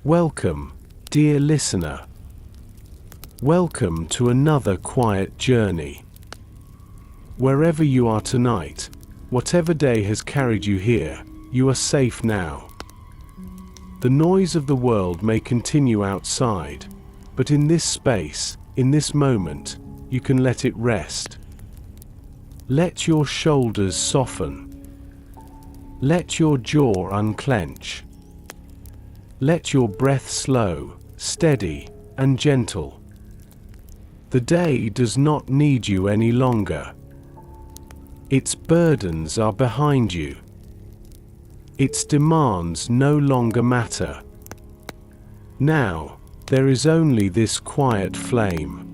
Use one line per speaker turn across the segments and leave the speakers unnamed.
Welcome, dear listener. Welcome to another quiet journey. Wherever you are tonight, whatever day has carried you here, you are safe now. The noise of the world may continue outside, but in this space, in this moment, you can let it rest. Let your shoulders soften. Let your jaw unclench. Let your breath slow, steady, and gentle. The day does not need you any longer. Its burdens are behind you. Its demands no longer matter. Now, there is only this quiet flame.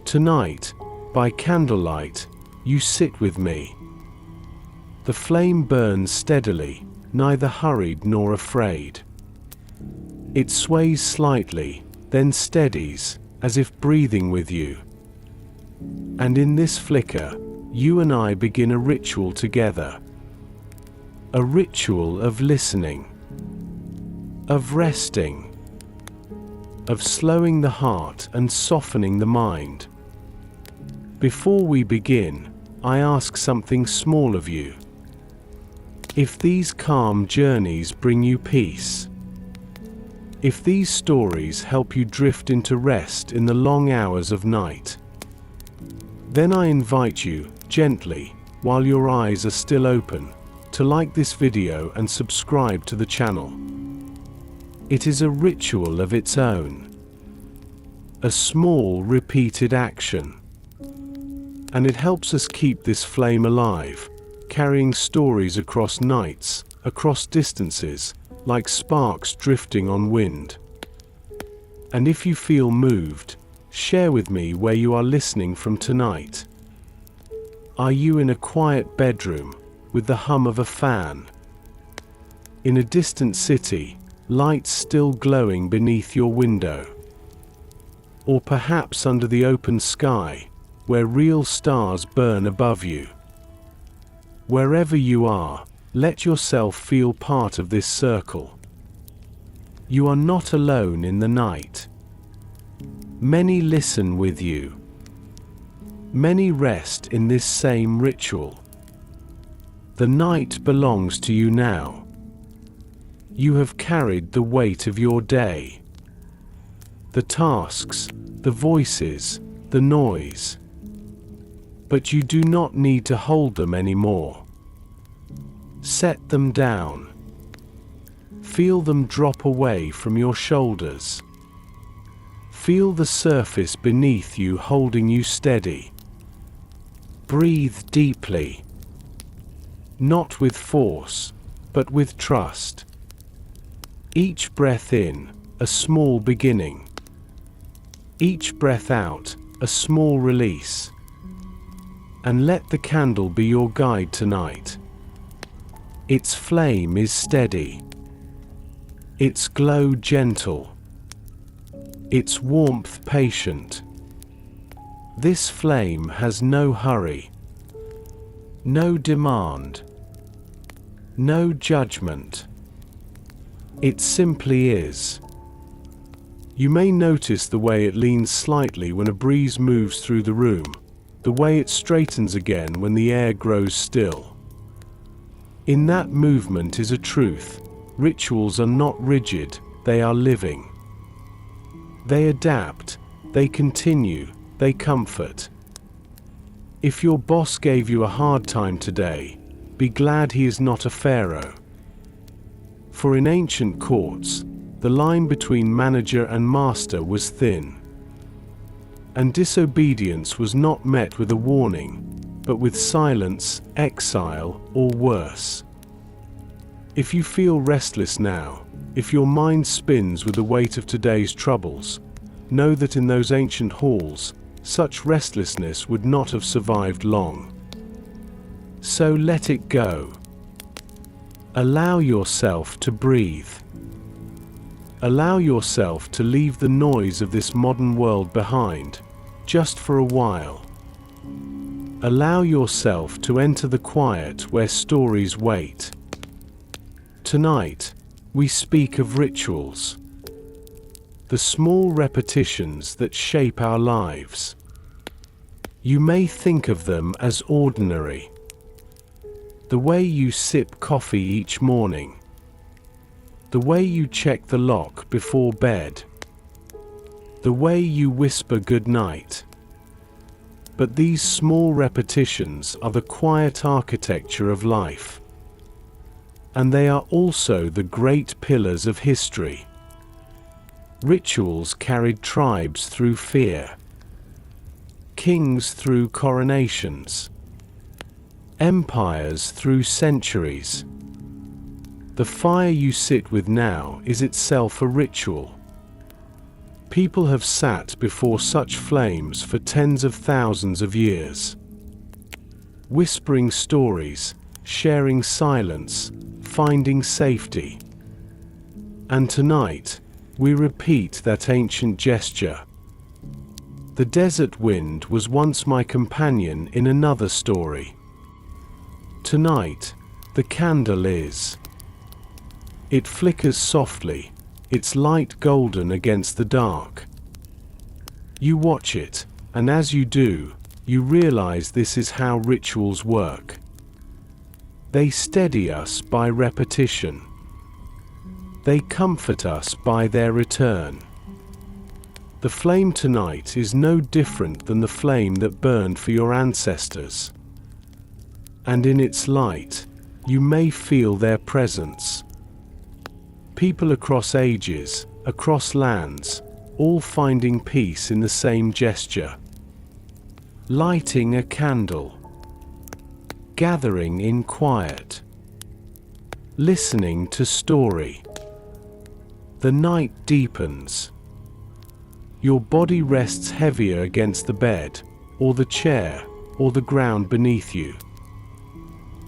Tonight, by candlelight, you sit with me. The flame burns steadily, neither hurried nor afraid. It sways slightly, then steadies, as if breathing with you. And in this flicker, you and I begin a ritual together. A ritual of listening, of resting, of slowing the heart and softening the mind. Before we begin, I ask something small of you. If these calm journeys bring you peace, if these stories help you drift into rest in the long hours of night, then I invite you, gently, while your eyes are still open, to like this video and subscribe to the channel. It is a ritual of its own. A small, repeated action. And it helps us keep this flame alive, carrying stories across nights, across distances, like sparks drifting on wind. And if you feel moved, share with me where you are listening from tonight. Are you in a quiet bedroom, with the hum of a fan? In a distant city, lights still glowing beneath your window? Or perhaps under the open sky, where real stars burn above you? Wherever you are, let yourself feel part of this circle. You are not alone in the night. Many listen with you. Many rest in this same ritual. The night belongs to you now. You have carried the weight of your day. The tasks, the voices, the noise. But you do not need to hold them anymore. Set them down. Feel them drop away from your shoulders. Feel the surface beneath you holding you steady. Breathe deeply. Not with force, but with trust. Each breath in, a small beginning. Each breath out, a small release. And let the candle be your guide tonight. Its flame is steady. Its glow gentle. Its warmth patient. This flame has no hurry. No demand. No judgment. It simply is. You may notice the way it leans slightly when a breeze moves through the room, the way it straightens again when the air grows still. In that movement is a truth. Rituals are not rigid, they are living. They adapt, they continue, they comfort. If your boss gave you a hard time today, be glad he is not a pharaoh. For in ancient courts, the line between manager and master was thin. And disobedience was not met with a warning, but with silence, exile, or worse. If you feel restless now, if your mind spins with the weight of today's troubles, know that in those ancient halls, such restlessness would not have survived long. So let it go. Allow yourself to breathe. Allow yourself to leave the noise of this modern world behind, just for a while. Allow yourself to enter the quiet where stories wait. Tonight, we speak of rituals. The small repetitions that shape our lives. You may think of them as ordinary. The way you sip coffee each morning. The way you check the lock before bed. The way you whisper good night. But these small repetitions are the quiet architecture of life. And they are also the great pillars of history. Rituals carried tribes through fear, kings through coronations, empires through centuries. The fire you sit with now is itself a ritual. People have sat before such flames for tens of thousands of years, whispering stories, sharing silence, finding safety. And tonight, we repeat that ancient gesture. The desert wind was once my companion in another story. Tonight, the candle is. It flickers softly, its light golden against the dark. You watch it, and as you do, you realize this is how rituals work. They steady us by repetition. They comfort us by their return. The flame tonight is no different than the flame that burned for your ancestors. And in its light, you may feel their presence. People across ages, across lands, all finding peace in the same gesture. Lighting a candle. Gathering in quiet. Listening to story. The night deepens. Your body rests heavier against the bed, or the chair, or the ground beneath you.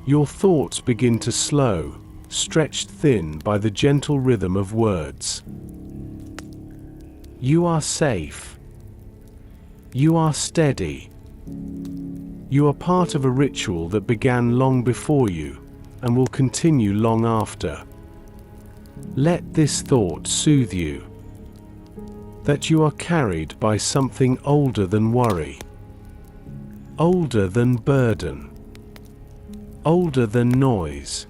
Your thoughts begin to slow, stretched thin by the gentle rhythm of words. You are safe. You are steady. You are part of a ritual that began long before you, and will continue long after. Let this thought soothe you. That you are carried by something older than worry. Older than burden. Older than noise.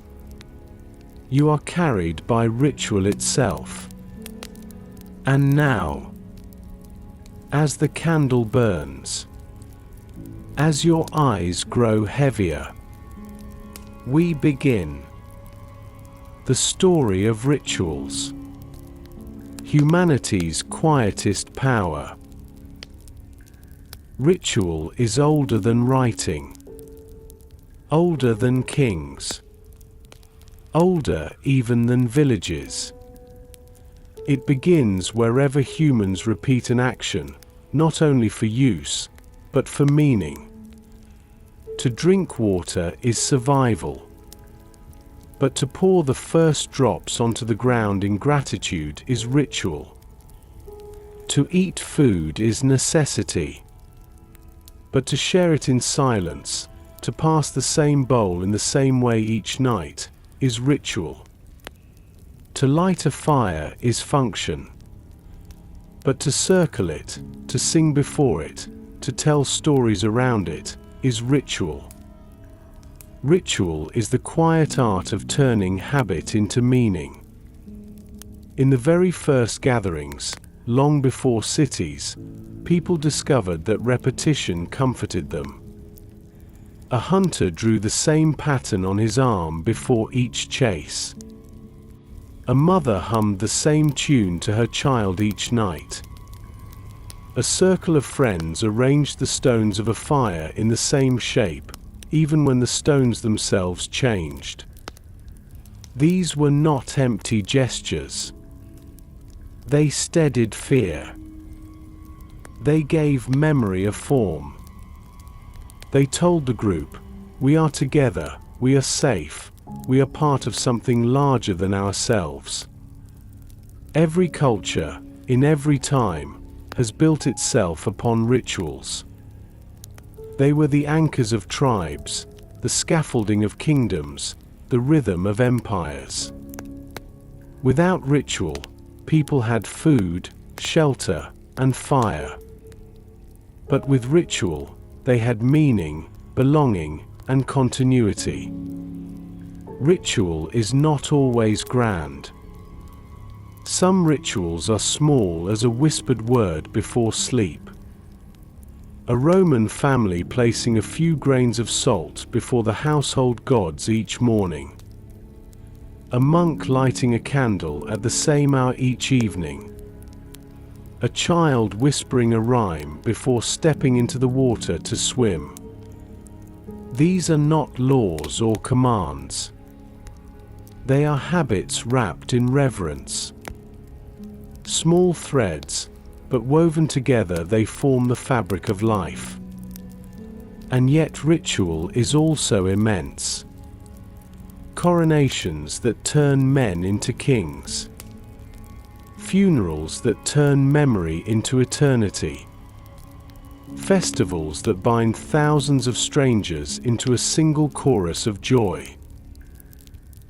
You are carried by ritual itself. And now, as the candle burns, as your eyes grow heavier, we begin the story of rituals, humanity's quietest power. Ritual is older than writing, older than kings, older even than villages. It begins wherever humans repeat an action, not only for use, but for meaning. To drink water is survival. But to pour the first drops onto the ground in gratitude is ritual. To eat food is necessity. But to share it in silence, to pass the same bowl in the same way each night, is ritual. To light a fire is function. But to circle it, to sing before it, to tell stories around it, is ritual. Ritual is the quiet art of turning habit into meaning. In the very first gatherings, long before cities, people discovered that repetition comforted them. A hunter drew the same pattern on his arm before each chase. A mother hummed the same tune to her child each night. A circle of friends arranged the stones of a fire in the same shape, even when the stones themselves changed. These were not empty gestures. They steadied fear. They gave memory a form. They told the group, we are together, we are safe, we are part of something larger than ourselves. Every culture, in every time, has built itself upon rituals. They were the anchors of tribes, the scaffolding of kingdoms, the rhythm of empires. Without ritual, people had food, shelter, and fire. But with ritual, they had meaning, belonging, and continuity. Ritual is not always grand. Some rituals are small as a whispered word before sleep. A Roman family placing a few grains of salt before the household gods each morning. A monk lighting a candle at the same hour each evening. A child whispering a rhyme before stepping into the water to swim. These are not laws or commands. They are habits wrapped in reverence. Small threads, but woven together they form the fabric of life. And yet ritual is also immense. Coronations that turn men into kings. Funerals that turn memory into eternity. Festivals that bind thousands of strangers into a single chorus of joy.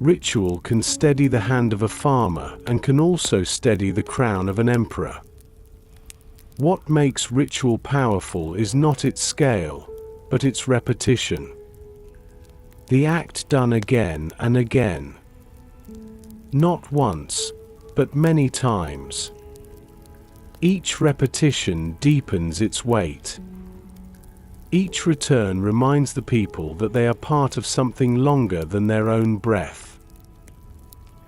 Ritual can steady the hand of a farmer and can also steady the crown of an emperor. What makes ritual powerful is not its scale, but its repetition. The act done again and again. Not once, but many times. Each repetition deepens its weight. Each return reminds the people that they are part of something longer than their own breath.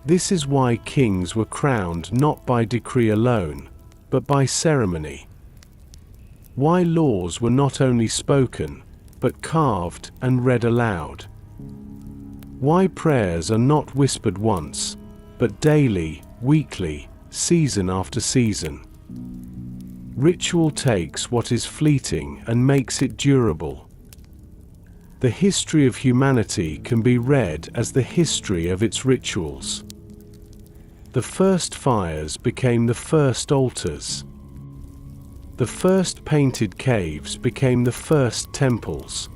This is why kings were crowned not by decree alone, but by ceremony. Why laws were not only spoken, but carved and read aloud. Why prayers are not whispered once, but daily, weekly, season after season. Ritual takes what is fleeting and makes it durable. The history of humanity can be read as the history of its rituals. The first fires became the first altars. The first painted caves became the first temples.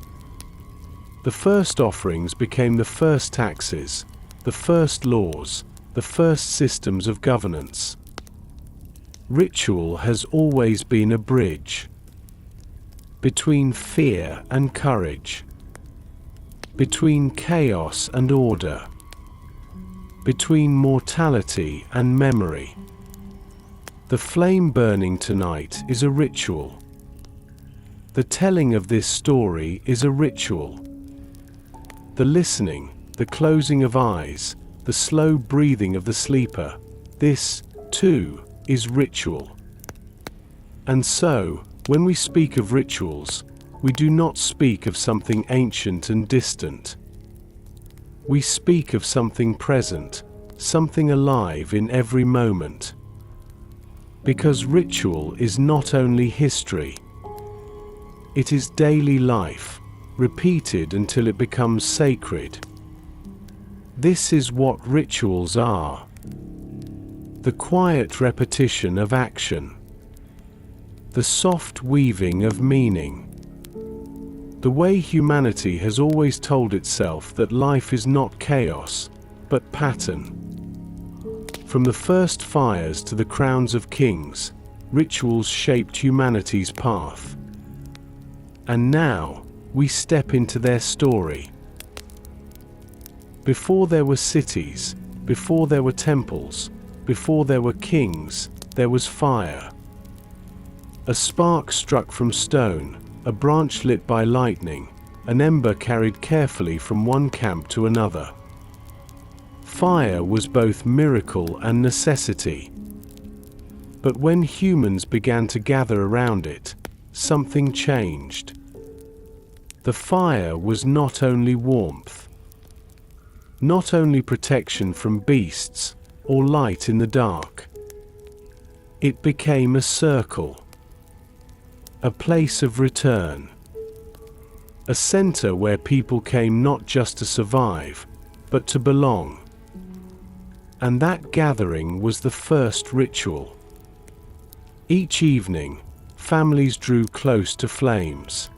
The first offerings became the first taxes, the first laws, the first systems of governance. Ritual has always been a bridge between fear and courage, between chaos and order, between mortality and memory. The flame burning tonight is a ritual. The telling of this story is a ritual. The listening, the closing of eyes, the slow breathing of the sleeper, this, too, is ritual. And so, when we speak of rituals, we do not speak of something ancient and distant. We speak of something present, something alive in every moment. Because ritual is not only history. It is daily life, repeated until it becomes sacred. This is what rituals are. The quiet repetition of action. The soft weaving of meaning. The way humanity has always told itself that life is not chaos, but pattern. From the first fires to the crowns of kings, rituals shaped humanity's path. And now, we step into their story. Before there were cities, before there were temples, before there were kings, there was fire. A spark struck from stone, a branch lit by lightning, an ember carried carefully from one camp to another. Fire was both miracle and necessity. But when humans began to gather around it, something changed. The fire was not only warmth, not only protection from beasts, or light in the dark. It became a circle. A place of return. A center where people came not just to survive, but to belong. And that gathering was the first ritual. Each evening, families drew close to flames.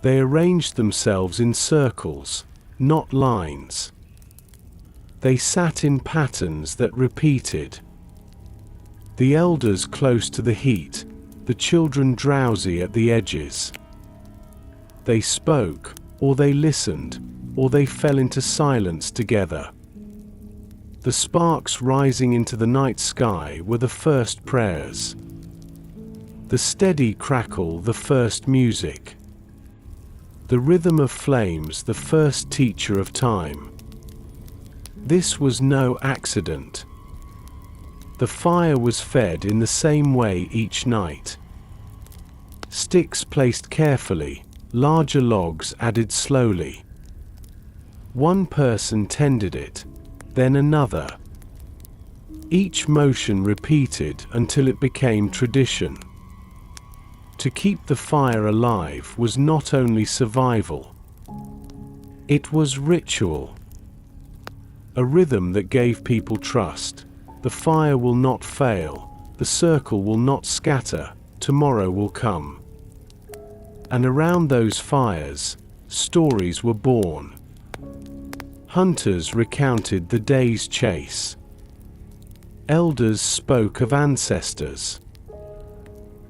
They arranged themselves in circles, not lines. They sat in patterns that repeated. The elders close to the heat, the children drowsy at the edges. They spoke, or they listened, or they fell into silence together. The sparks rising into the night sky were the first prayers. The steady crackle the first music. The rhythm of flames the first teacher of time. This was no accident. The fire was fed in the same way each night. Sticks placed carefully, larger logs added slowly. One person tended it, then another. Each motion repeated until it became tradition. To keep the fire alive was not only survival. It was ritual. A rhythm that gave people trust. The fire will not fail, the circle will not scatter, tomorrow will come. And around those fires, stories were born. Hunters recounted the day's chase. Elders spoke of ancestors.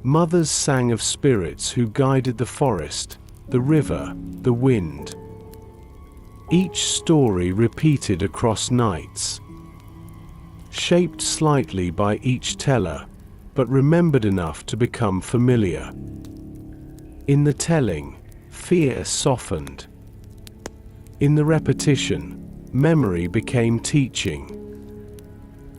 Mothers sang of spirits who guided the forest, the river, the wind. Each story repeated across nights. Shaped slightly by each teller, but remembered enough to become familiar. In the telling, fear softened. In the repetition, memory became teaching.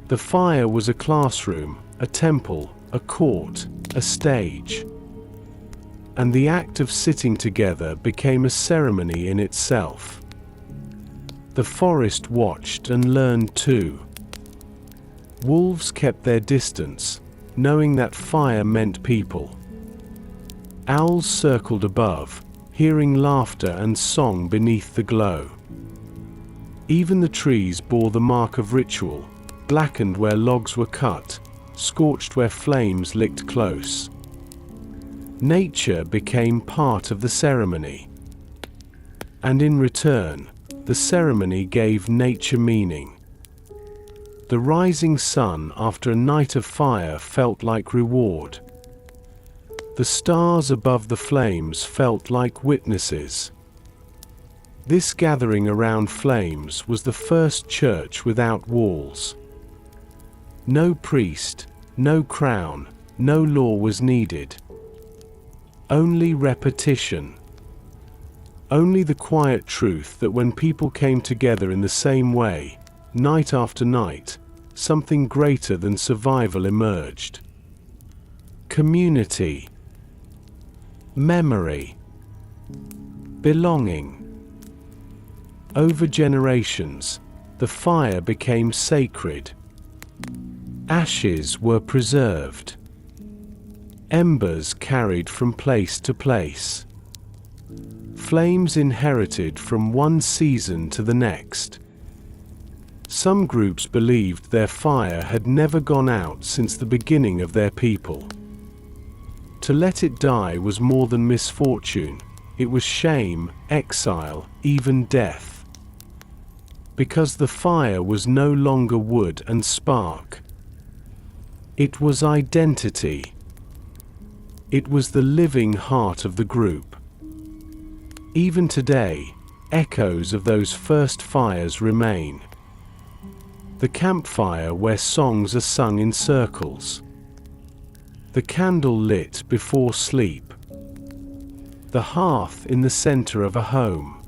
The fire was a classroom, a temple, a court, a stage. And the act of sitting together became a ceremony in itself. The forest watched and learned too. Wolves kept their distance, knowing that fire meant people. Owls circled above, hearing laughter and song beneath the glow. Even the trees bore the mark of ritual, blackened where logs were cut, scorched where flames licked close. Nature became part of the ceremony. And in return, the ceremony gave nature meaning. The rising sun after a night of fire felt like reward. The stars above the flames felt like witnesses. This gathering around flames was the first church without walls. No priest, no crown, no law was needed. Only repetition. Only the quiet truth that when people came together in the same way, night after night, something greater than survival emerged. Community. Memory. Belonging. Over generations, the fire became sacred. Ashes were preserved. Embers carried from place to place. Flames inherited from one season to the next. Some groups believed their fire had never gone out since the beginning of their people. To let it die was more than misfortune, it was shame, exile, even death. Because the fire was no longer wood and spark. It was identity. It was the living heart of the group. Even today, echoes of those first fires remain. The campfire where songs are sung in circles. The candle lit before sleep. The hearth in the center of a home.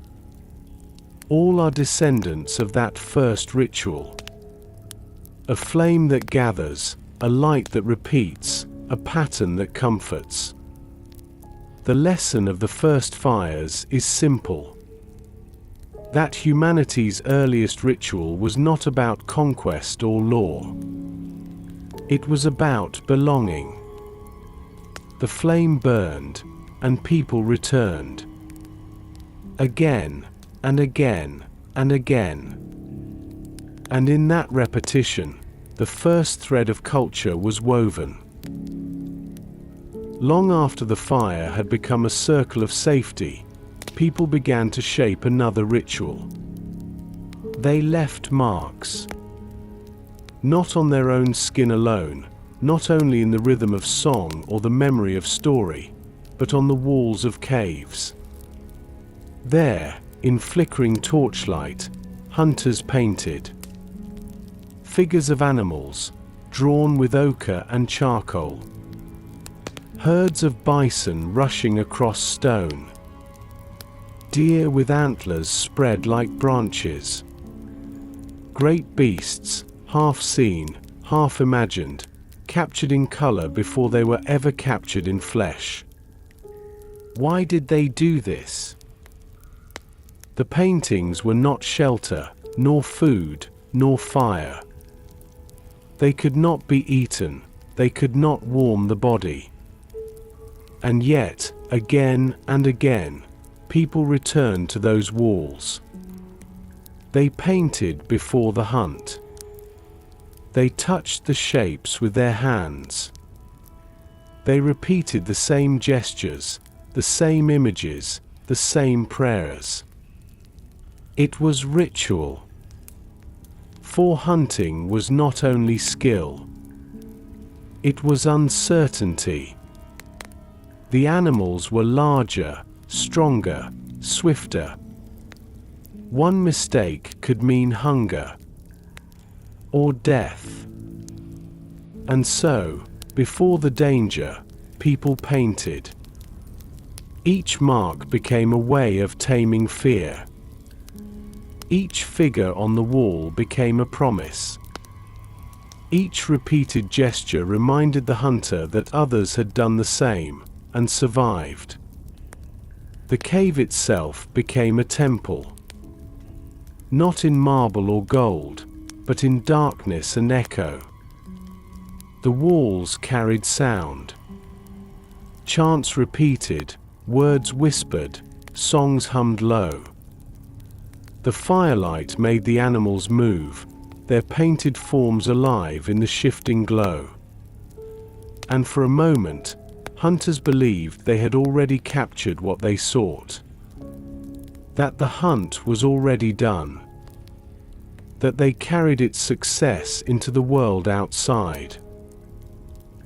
All are descendants of that first ritual. A flame that gathers, a light that repeats, a pattern that comforts. The lesson of the first fires is simple. That humanity's earliest ritual was not about conquest or law. It was about belonging. The flame burned, and people returned. Again, and again, and again. And in that repetition, the first thread of culture was woven. Long after the fire had become a circle of safety, people began to shape another ritual. They left marks. Not on their own skin alone, not only in the rhythm of song or the memory of story, but on the walls of caves. There, in flickering torchlight, hunters painted figures of animals, drawn with ochre and charcoal. Herds of bison rushing across stone. Deer with antlers spread like branches. Great beasts, half seen, half imagined, captured in color before they were ever captured in flesh. Why did they do this? The paintings were not shelter, nor food, nor fire. They could not be eaten, they could not warm the body. And yet, again and again, people returned to those walls. They painted before the hunt. They touched the shapes with their hands. They repeated the same gestures, the same images, the same prayers. It was ritual. For hunting was not only skill. It was uncertainty. The animals were larger, stronger, swifter. One mistake could mean hunger or death. And so, before the danger, people painted. Each mark became a way of taming fear. Each figure on the wall became a promise. Each repeated gesture reminded the hunter that others had done the same, and survived. The cave itself became a temple. Not in marble or gold, but in darkness and echo. The walls carried sound. Chants repeated, words whispered, songs hummed low. The firelight made the animals move, their painted forms alive in the shifting glow. And for a moment, hunters believed they had already captured what they sought. That the hunt was already done. That they carried its success into the world outside.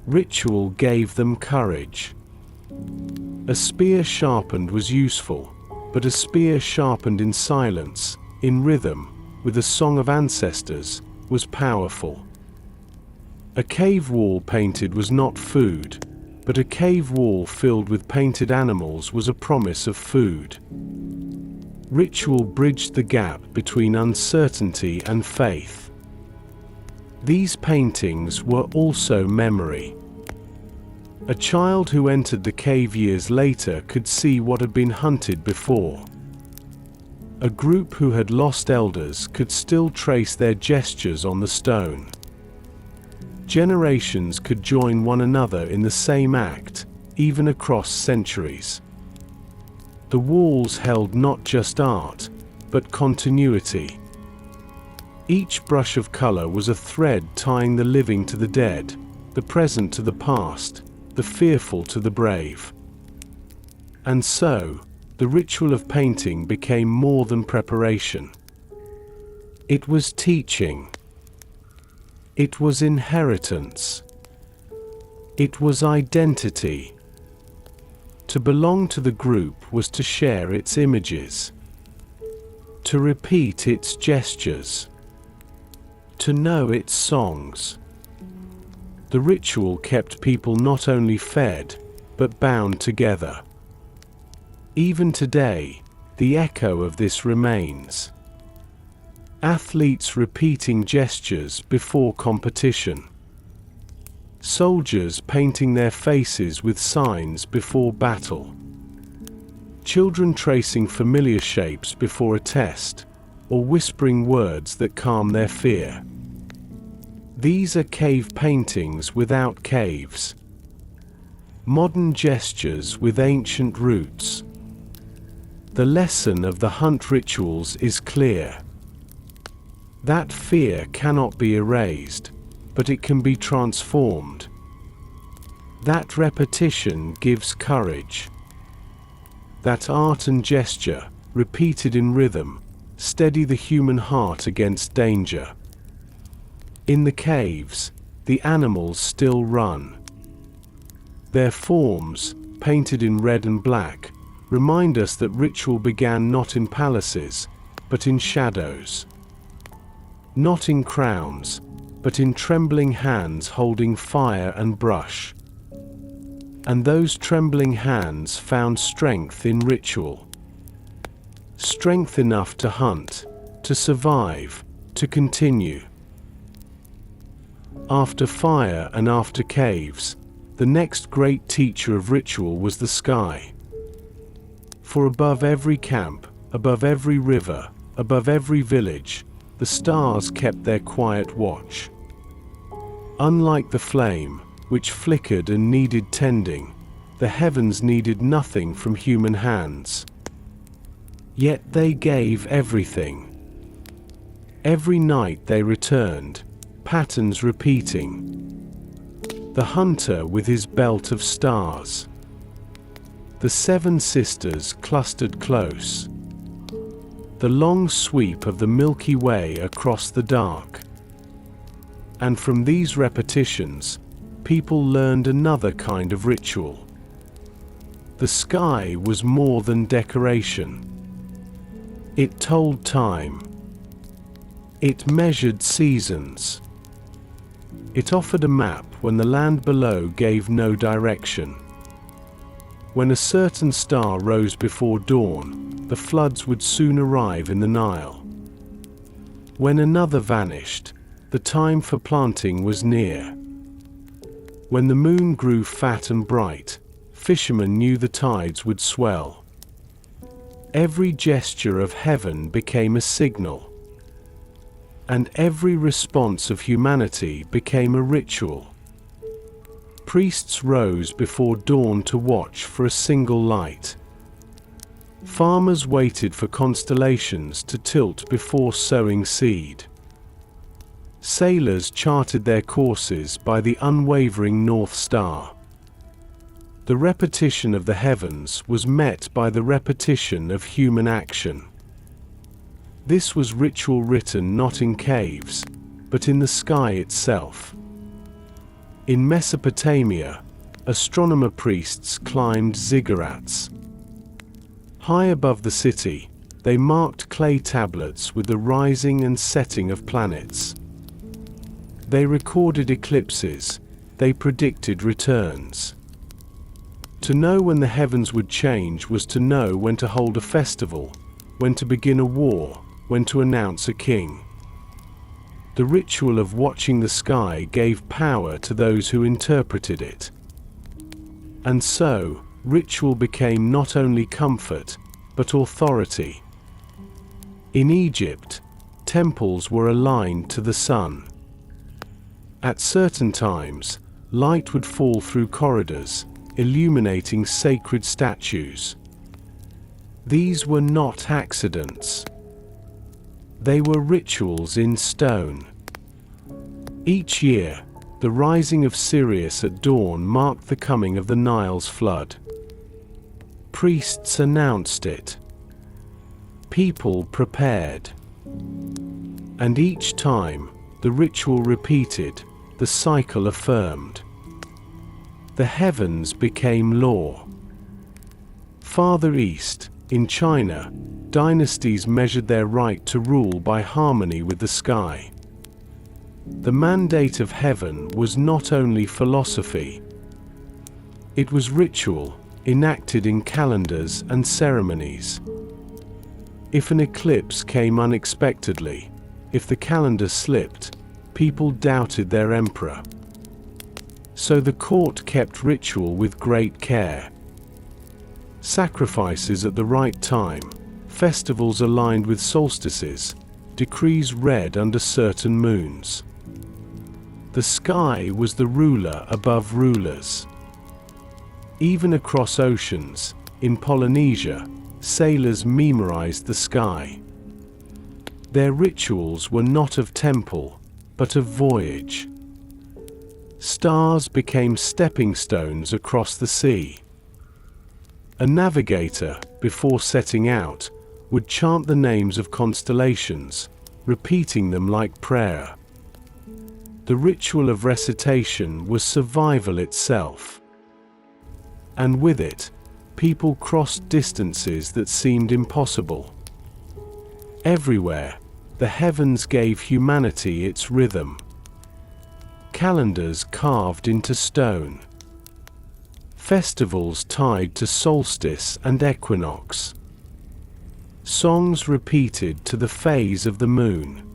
Ritual gave them courage. A spear sharpened was useful, but a spear sharpened in silence, in rhythm, with the song of ancestors, was powerful. A cave wall painted was not food, but a cave wall filled with painted animals was a promise of food. Ritual bridged the gap between uncertainty and faith. These paintings were also memory. A child who entered the cave years later could see what had been hunted before. A group who had lost elders could still trace their gestures on the stone. Generations could join one another in the same act, even across centuries. The walls held not just art, but continuity. Each brush of color was a thread tying the living to the dead, the present to the past, the fearful to the brave. And so, the ritual of painting became more than preparation. It was teaching. It was inheritance. It was identity. To belong to the group was to share its images, to repeat its gestures, to know its songs. The ritual kept people not only fed, but bound together. Even today, the echo of this remains. Athletes repeating gestures before competition. Soldiers painting their faces with signs before battle. Children tracing familiar shapes before a test, or whispering words that calm their fear. These are cave paintings without caves. Modern gestures with ancient roots. The lesson of the hunt rituals is clear. That fear cannot be erased, but it can be transformed. That repetition gives courage. That art and gesture, repeated in rhythm, steady the human heart against danger. In the caves, the animals still run. Their forms, painted in red and black, remind us that ritual began not in palaces, but in shadows. Not in crowns, but in trembling hands holding fire and brush. And those trembling hands found strength in ritual. Strength enough to hunt, to survive, to continue. After fire and after caves, the next great teacher of ritual was the sky. For above every camp, above every river, above every village, the stars kept their quiet watch. Unlike the flame, which flickered and needed tending, the heavens needed nothing from human hands. Yet they gave everything. Every night they returned, patterns repeating. The hunter with his belt of stars. The seven sisters clustered close. The long sweep of the Milky Way across the dark. And from these repetitions, people learned another kind of ritual. The sky was more than decoration. It told time. It measured seasons. It offered a map when the land below gave no direction. When a certain star rose before dawn, the floods would soon arrive in the Nile. When another vanished, the time for planting was near. When the moon grew fat and bright, fishermen knew the tides would swell. Every gesture of heaven became a signal. And every response of humanity became a ritual. Priests rose before dawn to watch for a single light. Farmers waited for constellations to tilt before sowing seed. Sailors charted their courses by the unwavering North Star. The repetition of the heavens was met by the repetition of human action. This was ritual written not in caves, but in the sky itself. In Mesopotamia, astronomer priests climbed ziggurats. High above the city, they marked clay tablets with the rising and setting of planets. They recorded eclipses, they predicted returns. To know when the heavens would change was to know when to hold a festival, when to begin a war, when to announce a king. The ritual of watching the sky gave power to those who interpreted it. And so, ritual became not only comfort, but authority. In Egypt, temples were aligned to the sun. At certain times, light would fall through corridors, illuminating sacred statues. These were not accidents. They were rituals in stone. Each year, the rising of Sirius at dawn marked the coming of the Nile's flood. Priests announced it. People prepared. And each time, the ritual repeated, the cycle affirmed. The heavens became law. Farther east, in China, dynasties measured their right to rule by harmony with the sky. The mandate of heaven was not only philosophy. It was ritual, enacted in calendars and ceremonies. If an eclipse came unexpectedly, if the calendar slipped, people doubted their emperor. So the court kept ritual with great care. Sacrifices at the right time, festivals aligned with solstices, decrees read under certain moons. The sky was the ruler above rulers. Even across oceans, in Polynesia, sailors memorized the sky. Their rituals were not of temple, but of voyage. Stars became stepping stones across the sea. A navigator, before setting out, would chant the names of constellations, repeating them like prayer. The ritual of recitation was survival itself. And with it, people crossed distances that seemed impossible. Everywhere, the heavens gave humanity its rhythm. Calendars carved into stone. Festivals tied to solstice and equinox. Songs repeated to the phase of the moon.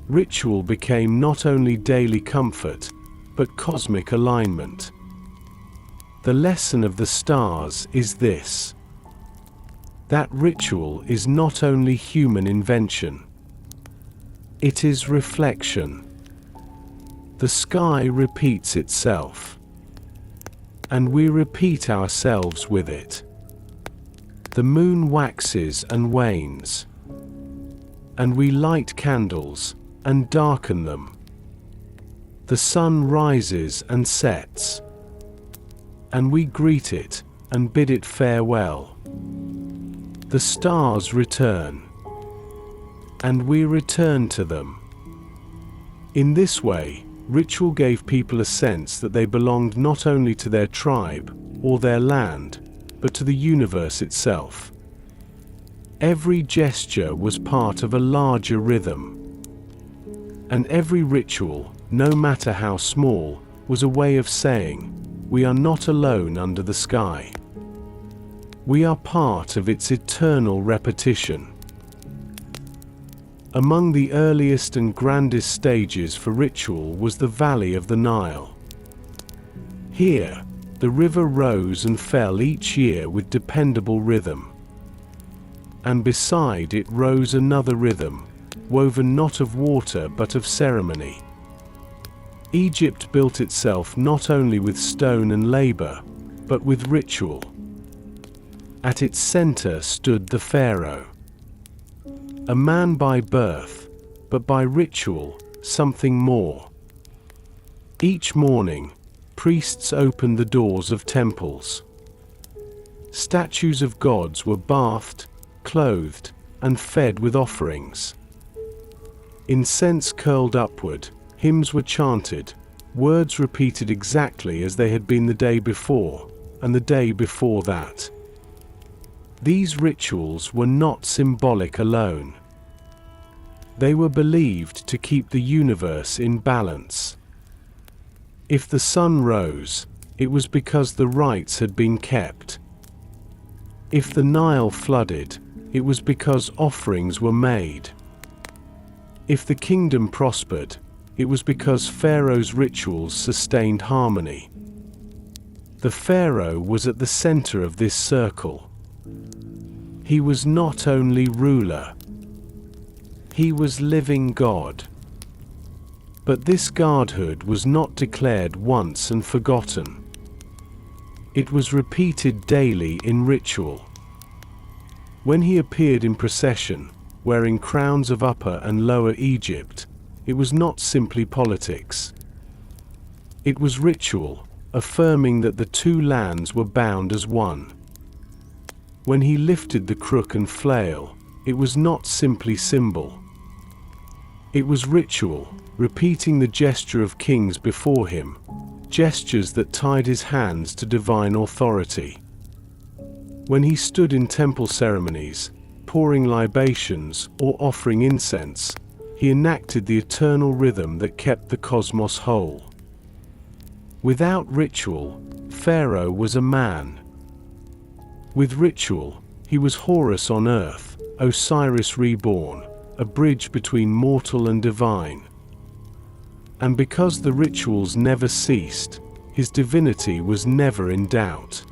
Ritual became not only daily comfort, but cosmic alignment. The lesson of the stars is this: that ritual is not only human invention. It is reflection. The sky repeats itself, and we repeat ourselves with it. The moon waxes and wanes, and we light candles and darken them. The sun rises and sets, and we greet it and bid it farewell. The stars return, and we return to them. In this way, ritual gave people a sense that they belonged not only to their tribe or their land, but to the universe itself. Every gesture was part of a larger rhythm. And every ritual, no matter how small, was a way of saying, we are not alone under the sky. We are part of its eternal repetition. Among the earliest and grandest stages for ritual was the valley of the Nile. Here, the river rose and fell each year with dependable rhythm. And beside it rose another rhythm, woven not of water but of ceremony. Egypt built itself not only with stone and labor, but with ritual. At its center stood the pharaoh. A man by birth, but by ritual, something more. Each morning, priests opened the doors of temples. Statues of gods were bathed, clothed, and fed with offerings. Incense curled upward, hymns were chanted, words repeated exactly as they had been the day before, and the day before that. These rituals were not symbolic alone. They were believed to keep the universe in balance. If the sun rose, it was because the rites had been kept. If the Nile flooded, it was because offerings were made. If the kingdom prospered, it was because Pharaoh's rituals sustained harmony. The Pharaoh was at the center of this circle. He was not only ruler, he was living God. But this godhood was not declared once and forgotten. It was repeated daily in ritual. When he appeared in procession, wearing crowns of Upper and Lower Egypt, it was not simply politics. It was ritual, affirming that the two lands were bound as one. When he lifted the crook and flail, it was not simply symbol. It was ritual, repeating the gesture of kings before him, gestures that tied his hands to divine authority. When he stood in temple ceremonies, pouring libations or offering incense, he enacted the eternal rhythm that kept the cosmos whole. Without ritual, Pharaoh was a man. With ritual, he was Horus on earth, Osiris reborn, a bridge between mortal and divine. And because the rituals never ceased, his divinity was never in doubt.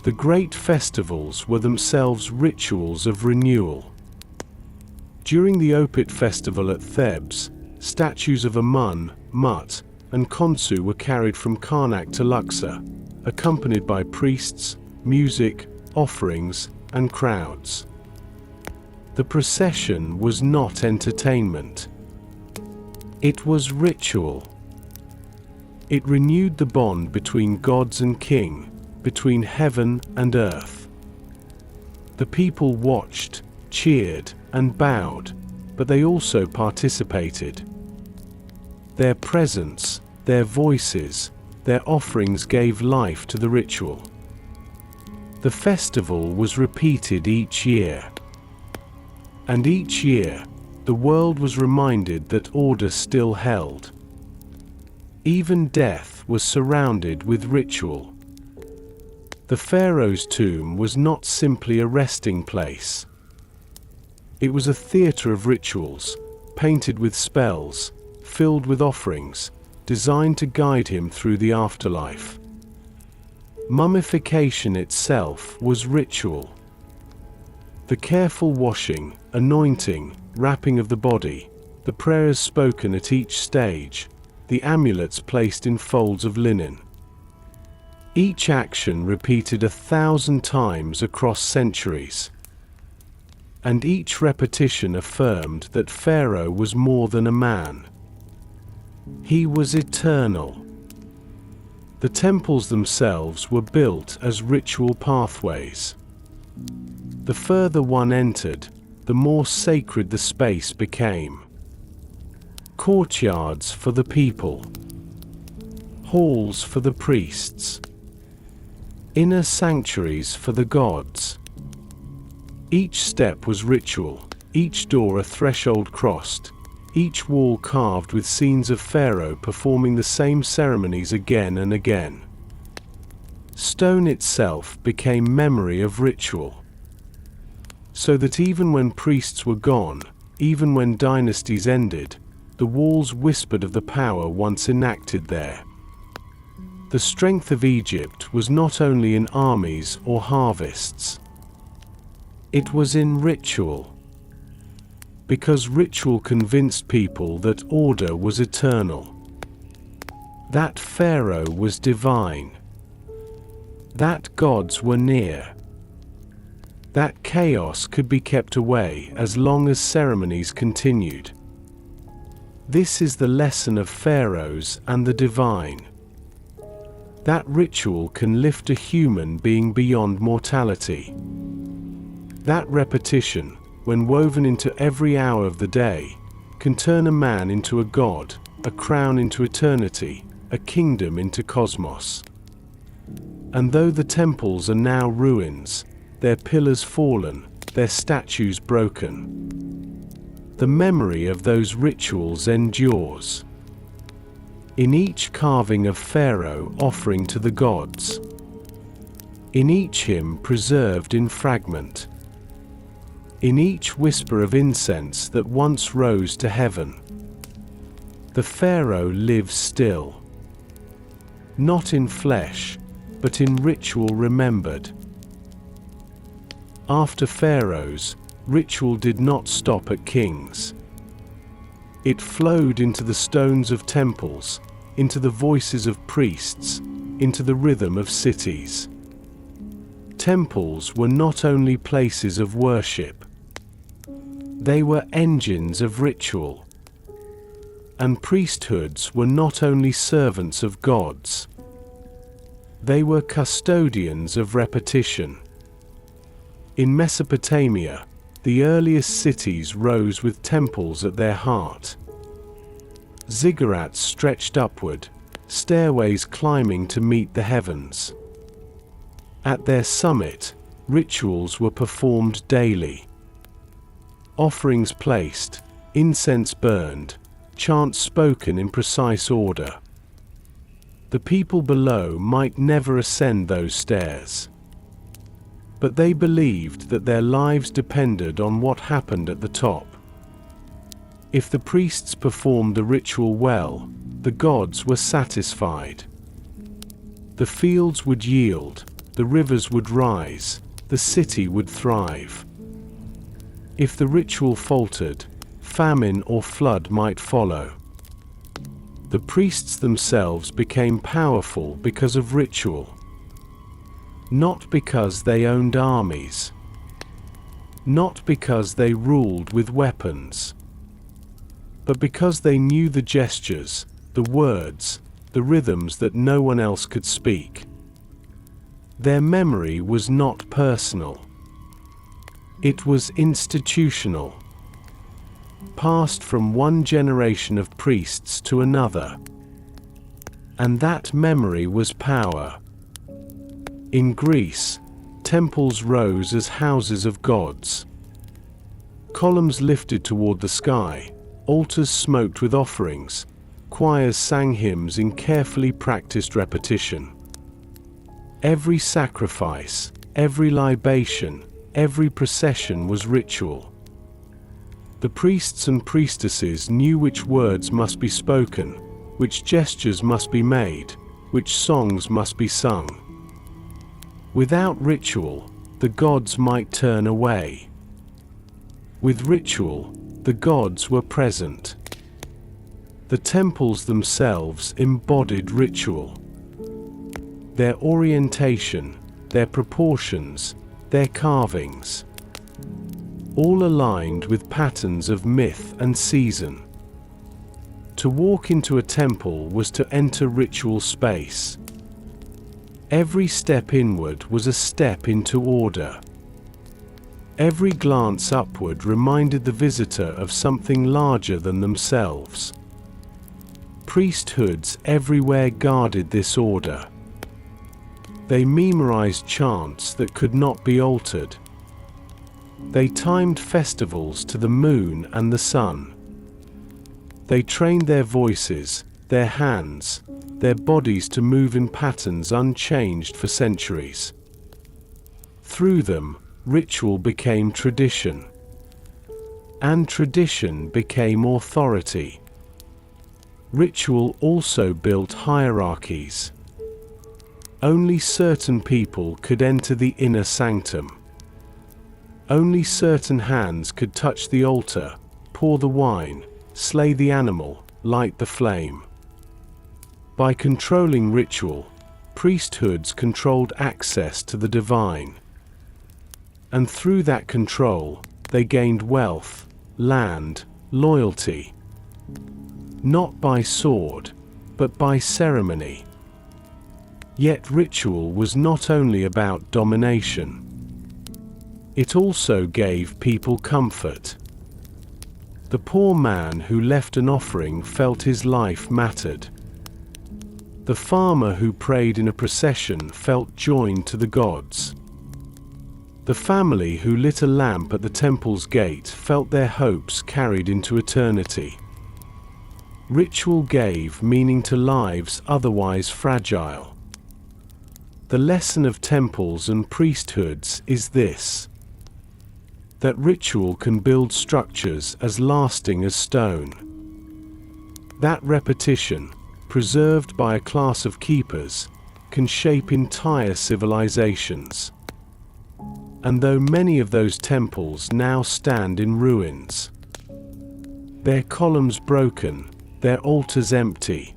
The great festivals were themselves rituals of renewal. During the Opet festival at Thebes, statues of Amun, Mut, and Khonsu were carried from Karnak to Luxor, accompanied by priests, music, offerings, and crowds. The procession was not entertainment. It was ritual. It renewed the bond between gods and king, between heaven and earth. The people watched, cheered, and bowed, but they also participated. Their presence, their voices, their offerings gave life to the ritual. The festival was repeated each year. And each year, the world was reminded that order still held. Even death was surrounded with ritual. The pharaoh's tomb was not simply a resting place. It was a theater of rituals, painted with spells, filled with offerings, designed to guide him through the afterlife. Mummification itself was ritual. The careful washing, anointing, wrapping of the body, the prayers spoken at each stage, the amulets placed in folds of linen. Each action repeated 1,000 times across centuries. And each repetition affirmed that Pharaoh was more than a man. He was eternal. The temples themselves were built as ritual pathways. The further one entered, the more sacred the space became. Courtyards for the people. Halls for the priests. Inner sanctuaries for the gods. Each step was ritual, each door a threshold crossed, each wall carved with scenes of Pharaoh performing the same ceremonies again and again. Stone itself became memory of ritual. So that even when priests were gone, even when dynasties ended, the walls whispered of the power once enacted there. The strength of Egypt was not only in armies or harvests. It was in ritual. Because ritual convinced people that order was eternal. That Pharaoh was divine. That gods were near. That chaos could be kept away as long as ceremonies continued. This is the lesson of pharaohs and the divine. That ritual can lift a human being beyond mortality. That repetition, when woven into every hour of the day, can turn a man into a god, a crown into eternity, a kingdom into cosmos. And though the temples are now ruins, their pillars fallen, their statues broken, the memory of those rituals endures. In each carving of Pharaoh offering to the gods. In each hymn preserved in fragment. In each whisper of incense that once rose to heaven. The Pharaoh lives still. Not in flesh, but in ritual remembered. After pharaohs, ritual did not stop at kings. It flowed into the stones of temples, into the voices of priests, into the rhythm of cities. Temples were not only places of worship. They were engines of ritual. And priesthoods were not only servants of gods. They were custodians of repetition. In Mesopotamia, the earliest cities rose with temples at their heart. Ziggurats stretched upward, stairways climbing to meet the heavens. At their summit, rituals were performed daily. Offerings placed, incense burned, chants spoken in precise order. The people below might never ascend those stairs. But they believed that their lives depended on what happened at the top. If the priests performed the ritual well, the gods were satisfied. The fields would yield, the rivers would rise, the city would thrive. If the ritual faltered, famine or flood might follow. The priests themselves became powerful because of ritual. Not because they owned armies. Not because they ruled with weapons. But because they knew the gestures, the words, the rhythms that no one else could speak. Their memory was not personal. It was institutional, passed from one generation of priests to another. And that memory was power. In Greece, temples rose as houses of gods. Columns lifted toward the sky, altars smoked with offerings, choirs sang hymns in carefully practiced repetition. Every sacrifice, every libation, every procession was ritual. The priests and priestesses knew which words must be spoken, which gestures must be made, which songs must be sung. Without ritual, the gods might turn away. With ritual, the gods were present. The temples themselves embodied ritual. Their orientation, their proportions, their carvings, all aligned with patterns of myth and season. To walk into a temple was to enter ritual space. Every step inward was a step into order. Every glance upward reminded the visitor of something larger than themselves. Priesthoods everywhere guarded this order. They memorized chants that could not be altered. They timed festivals to the moon and the sun. They trained their voices, their hands, their bodies to move in patterns unchanged for centuries. Through them, ritual became tradition. And tradition became authority. Ritual also built hierarchies. Only certain people could enter the inner sanctum. Only certain hands could touch the altar, pour the wine, slay the animal, light the flame. By controlling ritual, priesthoods controlled access to the divine. And through that control, they gained wealth, land, loyalty. Not by sword, but by ceremony. Yet ritual was not only about domination. It also gave people comfort. The poor man who left an offering felt his life mattered. The farmer who prayed in a procession felt joined to the gods. The family who lit a lamp at the temple's gate felt their hopes carried into eternity. Ritual gave meaning to lives otherwise fragile. The lesson of temples and priesthoods is this: that ritual can build structures as lasting as stone. That repetition, preserved by a class of keepers, can shape entire civilizations. And though many of those temples now stand in ruins, their columns broken, their altars empty,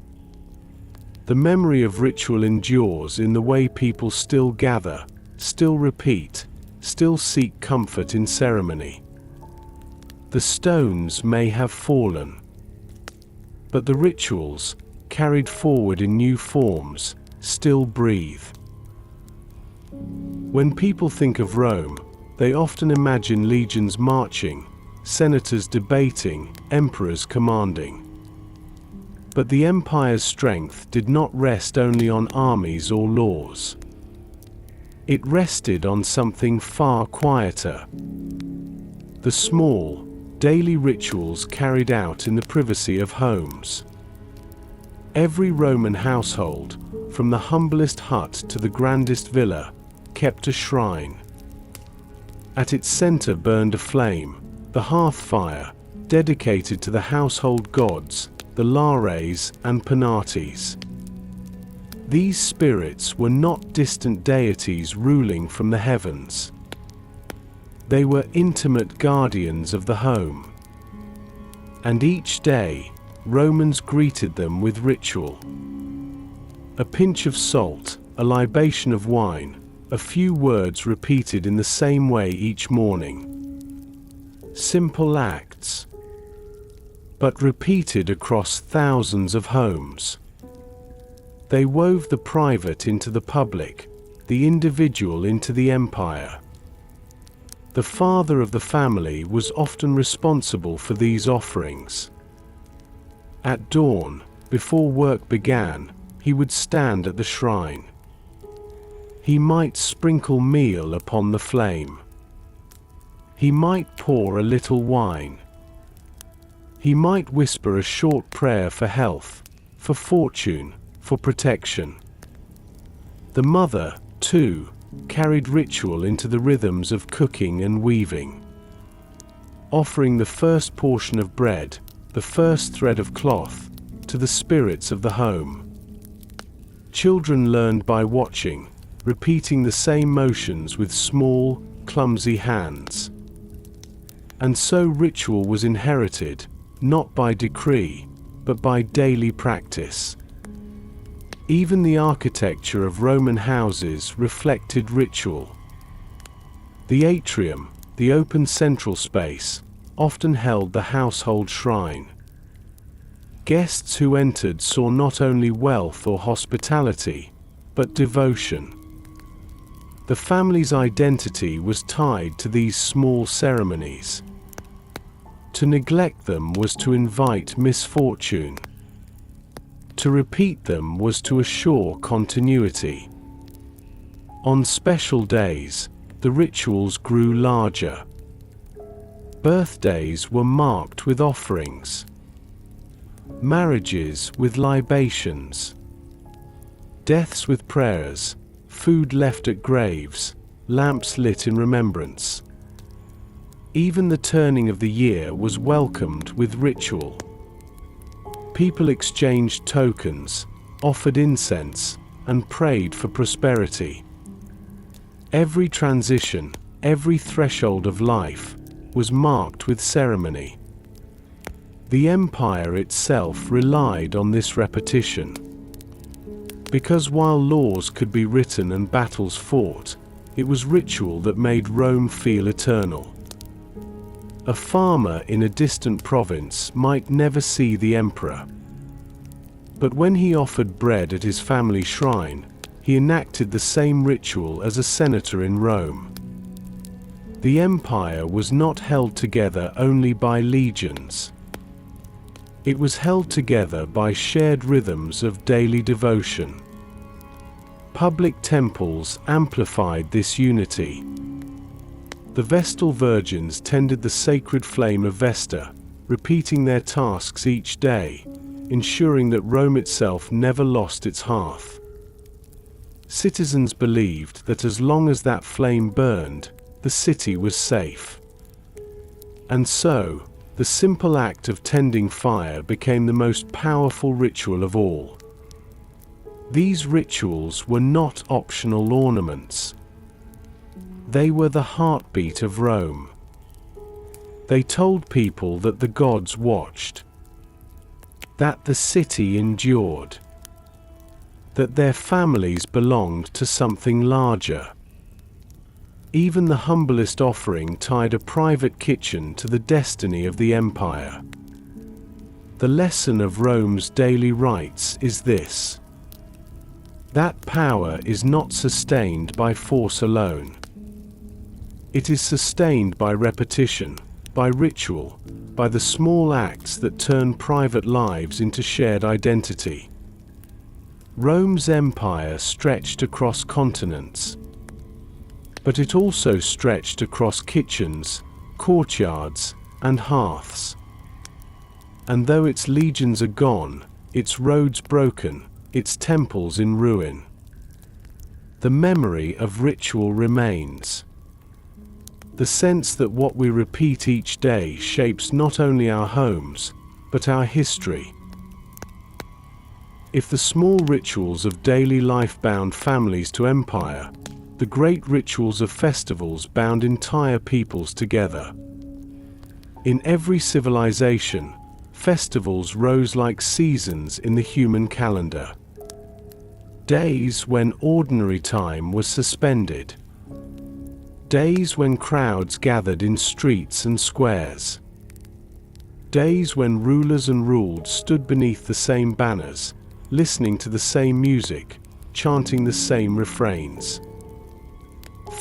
the memory of ritual endures in the way people still gather, still repeat, still seek comfort in ceremony. The stones may have fallen, but the rituals, carried forward in new forms, still breathe. When people think of Rome, they often imagine legions marching, senators debating, emperors commanding. But the empire's strength did not rest only on armies or laws. It rested on something far quieter. The small, daily rituals carried out in the privacy of homes. Every Roman household, from the humblest hut to the grandest villa, kept a shrine. At its center burned a flame, the hearth fire, dedicated to the household gods, the Lares and Penates. These spirits were not distant deities ruling from the heavens. They were intimate guardians of the home. And each day, Romans greeted them with ritual. A pinch of salt, a libation of wine, a few words repeated in the same way each morning. Simple acts, but repeated across thousands of homes. They wove the private into the public, the individual into the empire. The father of the family was often responsible for these offerings. At dawn, before work began, he would stand at the shrine. He might sprinkle meal upon the flame. He might pour a little wine. He might whisper a short prayer for health, for fortune, for protection. The mother, too, carried ritual into the rhythms of cooking and weaving. Offering the first portion of bread, the first thread of cloth, to the spirits of the home. Children learned by watching, repeating the same motions with small, clumsy hands. And so ritual was inherited, not by decree, but by daily practice. Even the architecture of Roman houses reflected ritual. The atrium, the open central space, often held the household shrine. Guests who entered saw not only wealth or hospitality, but devotion. The family's identity was tied to these small ceremonies. To neglect them was to invite misfortune. To repeat them was to assure continuity. On special days, the rituals grew larger. Birthdays were marked with offerings. Marriages with libations. Deaths with prayers, food left at graves, lamps lit in remembrance. Even the turning of the year was welcomed with ritual. People exchanged tokens, offered incense, and prayed for prosperity. Every transition, every threshold of life, was marked with ceremony. The empire itself relied on this repetition. Because while laws could be written and battles fought, it was ritual that made Rome feel eternal. A farmer in a distant province might never see the emperor. But when he offered bread at his family shrine, he enacted the same ritual as a senator in Rome. The empire was not held together only by legions. It was held together by shared rhythms of daily devotion. Public temples amplified this unity. The Vestal virgins tended the sacred flame of Vesta, repeating their tasks each day, ensuring that Rome itself never lost its hearth. Citizens believed that as long as that flame burned, the city was safe. And so, the simple act of tending fire became the most powerful ritual of all. These rituals were not optional ornaments. They were the heartbeat of Rome. They told people that the gods watched, that the city endured, that their families belonged to something larger. Even the humblest offering tied a private kitchen to the destiny of the empire. The lesson of Rome's daily rites is this: that power is not sustained by force alone. It is sustained by repetition, by ritual, by the small acts that turn private lives into shared identity. Rome's empire stretched across continents. But it also stretched across kitchens, courtyards, and hearths. And though its legions are gone, its roads broken, its temples in ruin, the memory of ritual remains. The sense that what we repeat each day shapes not only our homes, but our history. If the small rituals of daily life bound families to empire, the great rituals of festivals bound entire peoples together. In every civilization, festivals rose like seasons in the human calendar. Days when ordinary time was suspended. Days when crowds gathered in streets and squares. Days when rulers and ruled stood beneath the same banners, listening to the same music, chanting the same refrains.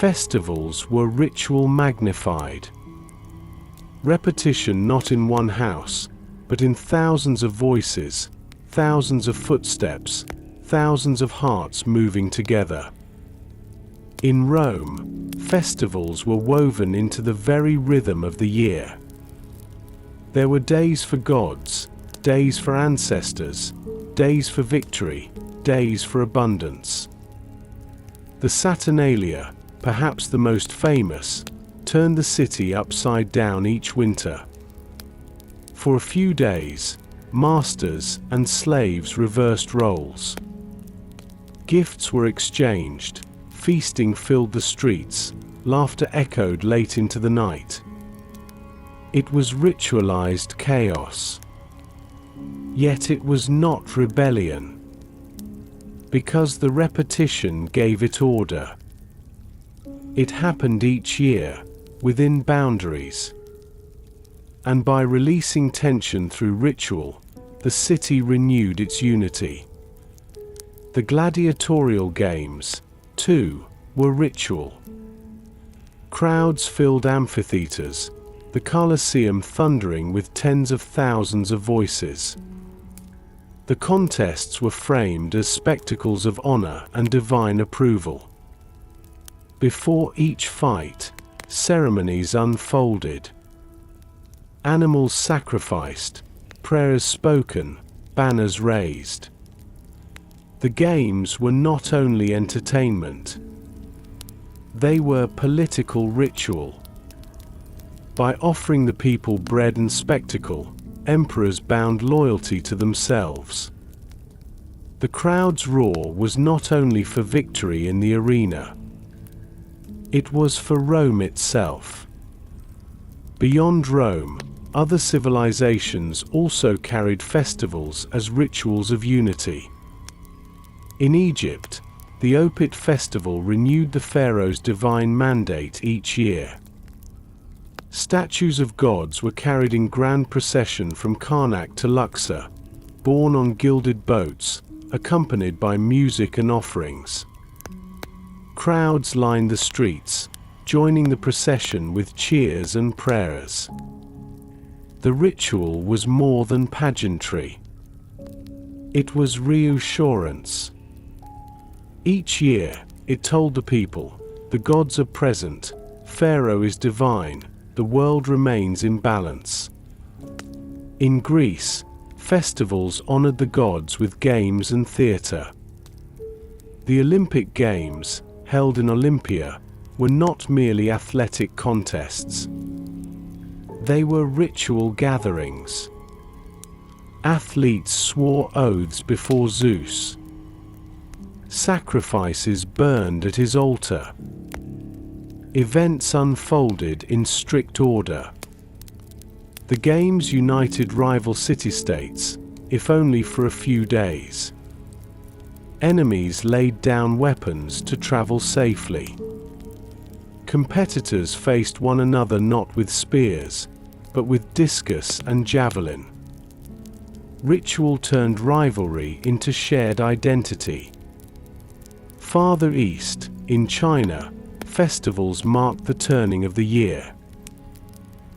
Festivals were ritual magnified. Repetition not in one house, but in thousands of voices, thousands of footsteps, thousands of hearts moving together. In Rome, festivals were woven into the very rhythm of the year. There were days for gods, days for ancestors, days for victory, days for abundance. The Saturnalia, perhaps the most famous, turned the city upside down each winter. For a few days, masters and slaves reversed roles. Gifts were exchanged, feasting filled the streets, laughter echoed late into the night. It was ritualized chaos. Yet it was not rebellion, because the repetition gave it order. It happened each year, within boundaries. And by releasing tension through ritual, the city renewed its unity. The gladiatorial games, too, were ritual. Crowds filled amphitheaters, the Colosseum thundering with tens of thousands of voices. The contests were framed as spectacles of honor and divine approval. Before each fight, ceremonies unfolded. Animals sacrificed, prayers spoken, banners raised. The games were not only entertainment. They were political ritual. By offering the people bread and spectacle, emperors bound loyalty to themselves. The crowd's roar was not only for victory in the arena. It was for Rome itself. Beyond Rome, other civilizations also carried festivals as rituals of unity. In Egypt, the Opet festival renewed the pharaoh's divine mandate each year. Statues of gods were carried in grand procession from Karnak to Luxor, borne on gilded boats, accompanied by music and offerings. Crowds lined the streets, joining the procession with cheers and prayers. The ritual was more than pageantry. It was reassurance. Each year, it told the people, the gods are present, Pharaoh is divine, the world remains in balance. In Greece, festivals honored the gods with games and theater. The Olympic Games, held in Olympia, were not merely athletic contests. They were ritual gatherings. Athletes swore oaths before Zeus. Sacrifices burned at his altar. Events unfolded in strict order. The games united rival city-states, if only for a few days. Enemies laid down weapons to travel safely. Competitors faced one another not with spears, but with discus and javelin. Ritual turned rivalry into shared identity. Farther east, in China, festivals marked the turning of the year.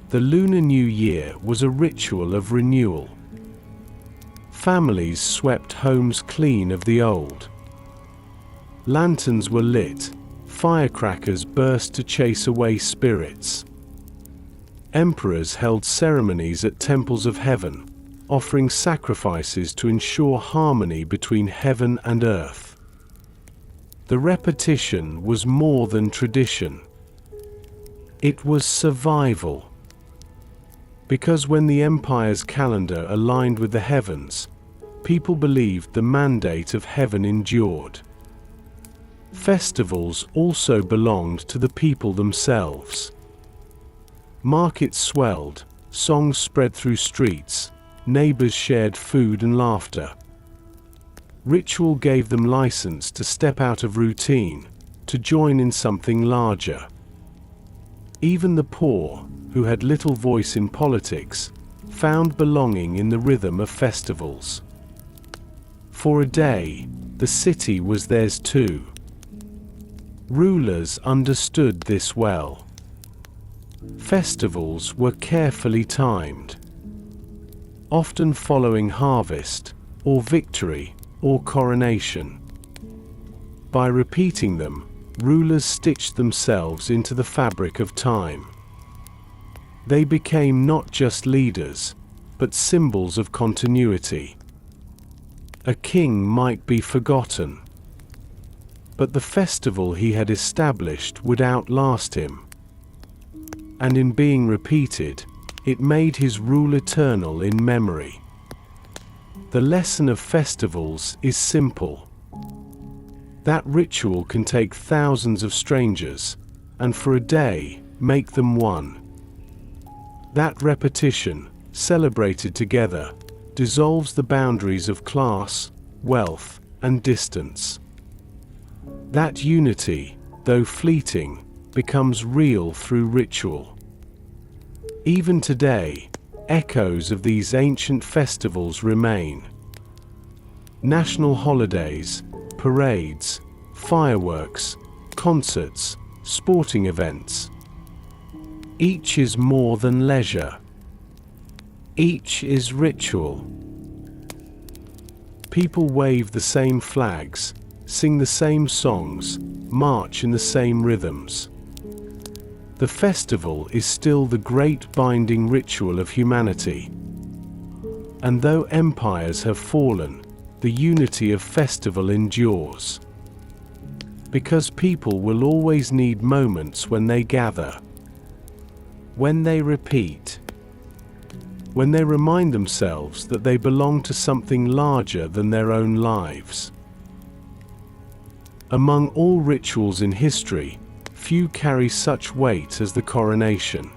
The Lunar New Year was a ritual of renewal. Families swept homes clean of the old. Lanterns were lit, firecrackers burst to chase away spirits. Emperors held ceremonies at temples of heaven, offering sacrifices to ensure harmony between heaven and earth. The repetition was more than tradition. It was survival. Because when the empire's calendar aligned with the heavens, people believed the mandate of heaven endured. Festivals also belonged to the people themselves. Markets swelled, songs spread through streets, neighbors shared food and laughter. Ritual gave them license to step out of routine, to join in something larger. Even the poor, who had little voice in politics, found belonging in the rhythm of festivals. For a day, the city was theirs too. Rulers understood this well. Festivals were carefully timed, often following harvest, or victory, or coronation. By repeating them, rulers stitched themselves into the fabric of time. They became not just leaders, but symbols of continuity. A king might be forgotten, but the festival he had established would outlast him. And in being repeated, it made his rule eternal in memory. The lesson of festivals is simple. That ritual can take thousands of strangers, and for a day, make them one. That repetition, celebrated together, dissolves the boundaries of class, wealth, and distance. That unity, though fleeting, becomes real through ritual. Even today, echoes of these ancient festivals remain. National holidays, parades, fireworks, concerts, sporting events. Each is more than leisure. Each is ritual. People wave the same flags, sing the same songs, march in the same rhythms. The festival is still the great binding ritual of humanity. And though empires have fallen, the unity of festival endures. Because people will always need moments when they gather, when they repeat, when they remind themselves that they belong to something larger than their own lives. Among all rituals in history, few carry such weight as the coronation.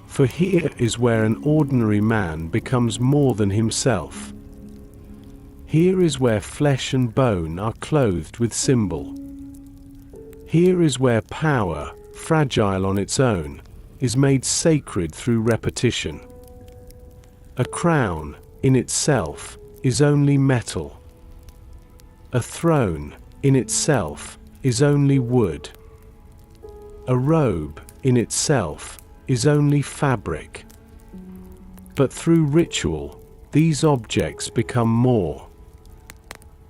For here is where an ordinary man becomes more than himself. Here is where flesh and bone are clothed with symbol. Here is where power, fragile on its own, is made sacred through repetition. A crown, in itself, is only metal. A throne, in itself, is only wood. A robe, in itself, is only fabric. But through ritual, these objects become more.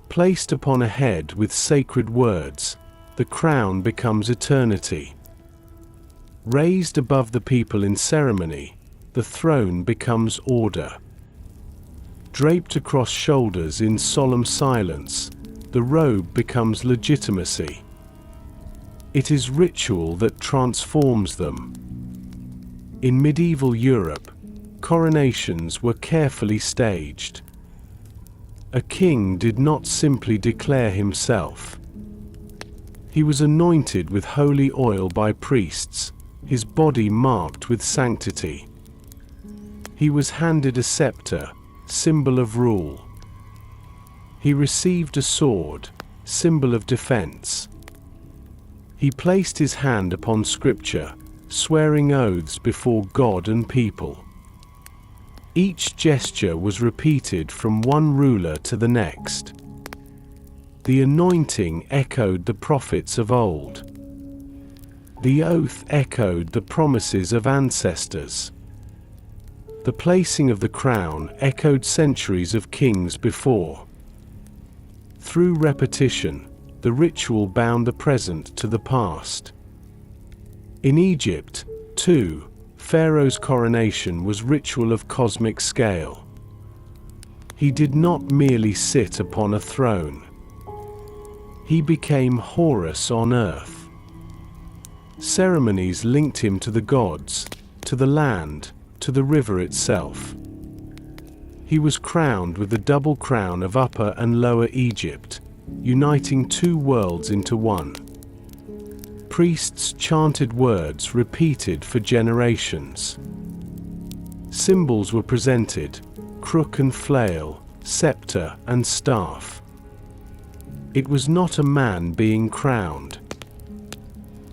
Placed upon a head with sacred words, the crown becomes eternity. Raised above the people in ceremony, the throne becomes order. Draped across shoulders in solemn silence, the robe becomes legitimacy. It is ritual that transforms them. In medieval Europe, coronations were carefully staged. A king did not simply declare himself. He was anointed with holy oil by priests, his body marked with sanctity. He was handed a scepter, symbol of rule. He received a sword, symbol of defense. He placed his hand upon scripture, swearing oaths before God and people. Each gesture was repeated from one ruler to the next. The anointing echoed the prophets of old. The oath echoed the promises of ancestors. The placing of the crown echoed centuries of kings before. Through repetition, the ritual bound the present to the past. In Egypt, too, Pharaoh's coronation was ritual of cosmic scale. He did not merely sit upon a throne. He became Horus on earth. Ceremonies linked him to the gods, to the land, to the river itself. He was crowned with the double crown of Upper and Lower Egypt, uniting two worlds into one. Priests chanted words repeated for generations. Symbols were presented: crook and flail, scepter and staff. It was not a man being crowned.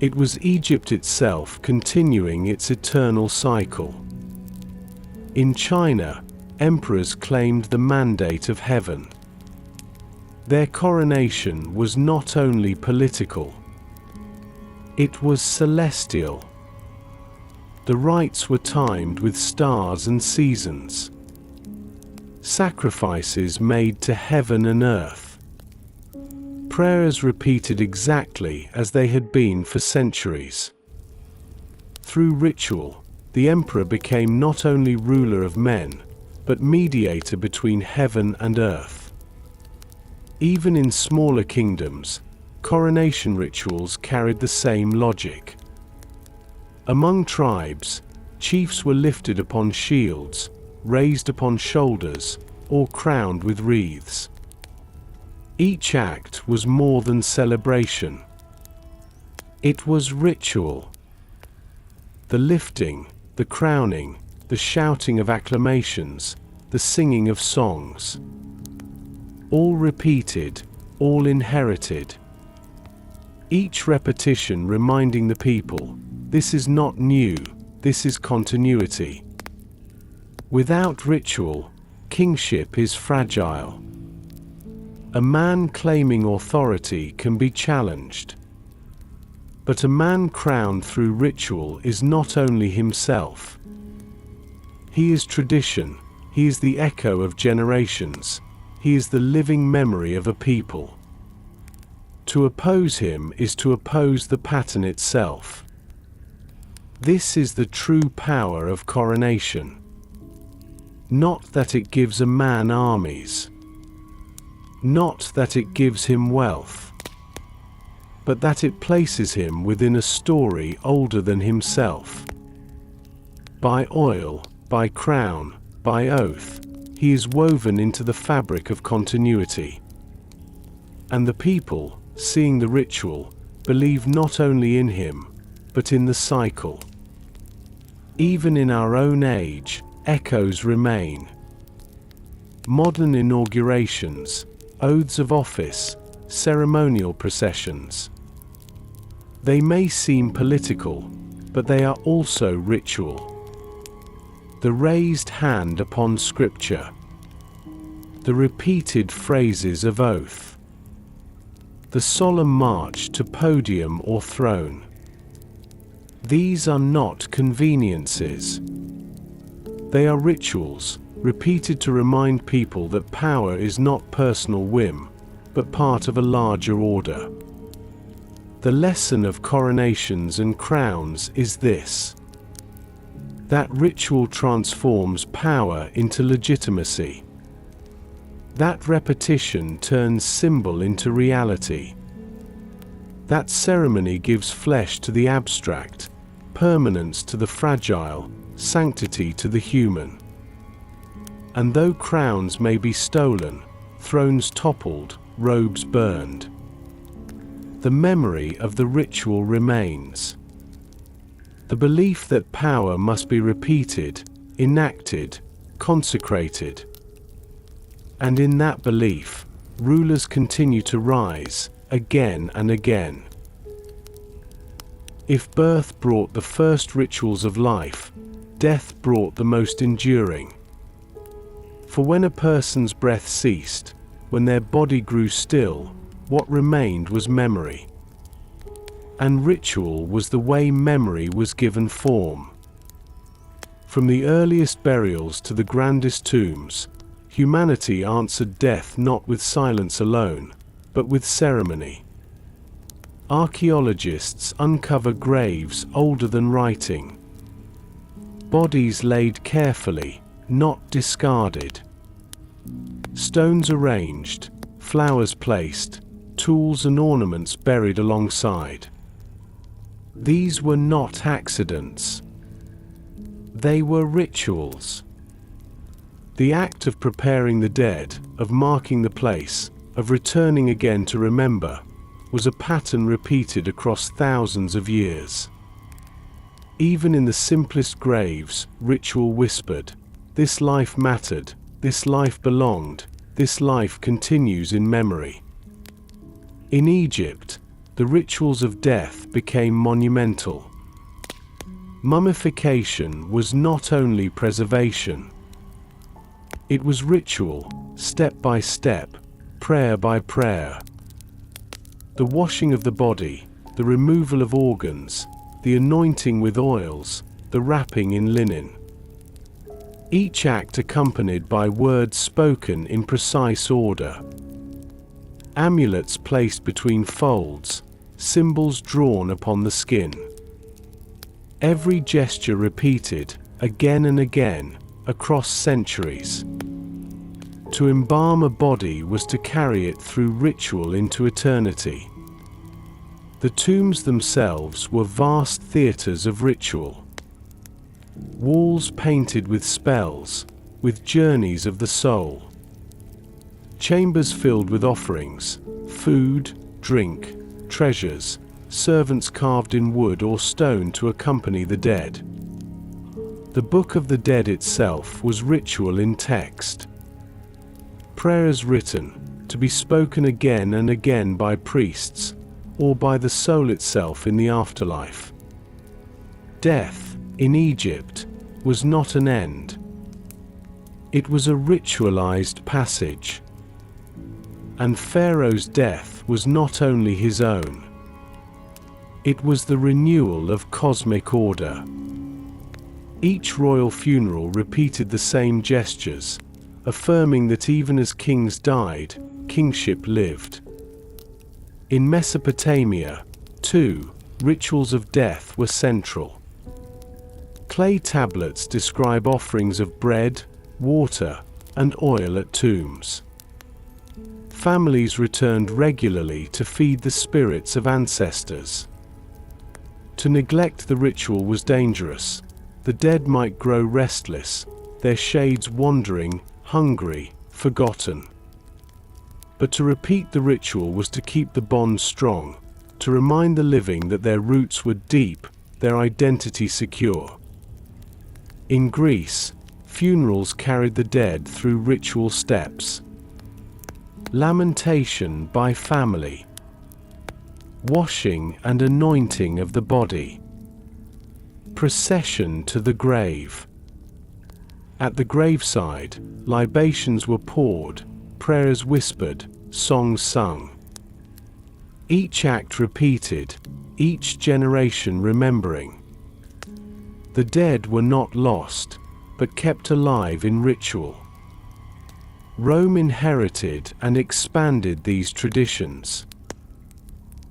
It was Egypt itself continuing its eternal cycle. In China, emperors claimed the mandate of heaven. Their coronation was not only political, It was celestial. The rites were timed with stars and seasons. Sacrifices made to heaven and earth. Prayers repeated exactly as they had been for centuries. Through ritual, the emperor became not only ruler of men, but mediator between heaven and earth. Even in smaller kingdoms, coronation rituals carried the same logic. Among tribes, chiefs were lifted upon shields, raised upon shoulders, or crowned with wreaths. Each act was more than celebration. It was ritual. The lifting, the crowning, the shouting of acclamations, the singing of songs. All repeated, all inherited. Each repetition reminding the people, this is not new, this is continuity. Without ritual, kingship is fragile. A man claiming authority can be challenged. But a man crowned through ritual is not only himself. He is tradition, he is the echo of generations, he is the living memory of a people. To oppose him is to oppose the pattern itself. This is the true power of coronation. Not that it gives a man armies. Not that it gives him wealth. But that it places him within a story older than himself. By oil, by crown, by oath, he is woven into the fabric of continuity. And the people, seeing the ritual, believe not only in him, but in the cycle. Even in our own age, echoes remain. Modern inaugurations, oaths of office, ceremonial processions. They may seem political, but they are also ritual. The raised hand upon scripture. The repeated phrases of oath. The solemn march to podium or throne. These are not conveniences. They are rituals, repeated to remind people that power is not personal whim, but part of a larger order. The lesson of coronations and crowns is this: that ritual transforms power into legitimacy. That repetition turns symbol into reality. That ceremony gives flesh to the abstract, permanence to the fragile, sanctity to the human. And though crowns may be stolen, thrones toppled, robes burned, the memory of the ritual remains. The belief that power must be repeated, enacted, consecrated. And in that belief, rulers continue to rise, again and again. If birth brought the first rituals of life, death brought the most enduring. For when a person's breath ceased, when their body grew still, what remained was memory. And ritual was the way memory was given form. From the earliest burials to the grandest tombs, humanity answered death not with silence alone, but with ceremony. Archaeologists uncover graves older than writing. Bodies laid carefully, not discarded. Stones arranged, flowers placed, tools and ornaments buried alongside. These were not accidents. They were rituals. The act of preparing the dead, of marking the place, of returning again to remember, was a pattern repeated across thousands of years. Even in the simplest graves, ritual whispered, "This life mattered, this life belonged, this life continues in memory." In Egypt, the rituals of death became monumental. Mummification was not only preservation. It was ritual, step by step, prayer by prayer. The washing of the body, the removal of organs, the anointing with oils, the wrapping in linen. Each act accompanied by words spoken in precise order. Amulets placed between folds, symbols drawn upon the skin. Every gesture repeated, again and again, across centuries. To embalm a body was to carry it through ritual into eternity. The tombs themselves were vast theaters of ritual. Walls painted with spells, with journeys of the soul. Chambers filled with offerings, food, drink, treasures, servants carved in wood or stone to accompany the dead. The Book of the Dead itself was ritual in text. Prayers written, to be spoken again and again by priests, or by the soul itself in the afterlife. Death, in Egypt, was not an end. It was a ritualized passage. And Pharaoh's death was not only his own. It was the renewal of cosmic order. Each royal funeral repeated the same gestures, affirming that even as kings died, kingship lived. In Mesopotamia, too, rituals of death were central. Clay tablets describe offerings of bread, water, and oil at tombs. Families returned regularly to feed the spirits of ancestors. To neglect the ritual was dangerous. The dead might grow restless, their shades wandering, hungry, forgotten. But to repeat the ritual was to keep the bond strong, to remind the living that their roots were deep, their identity secure. In Greece, funerals carried the dead through ritual steps. Lamentation by family. Washing and anointing of the body. Procession to the grave. At the graveside, libations were poured, prayers whispered, songs sung. Each act repeated, each generation remembering. The dead were not lost, but kept alive in ritual. Rome inherited and expanded these traditions.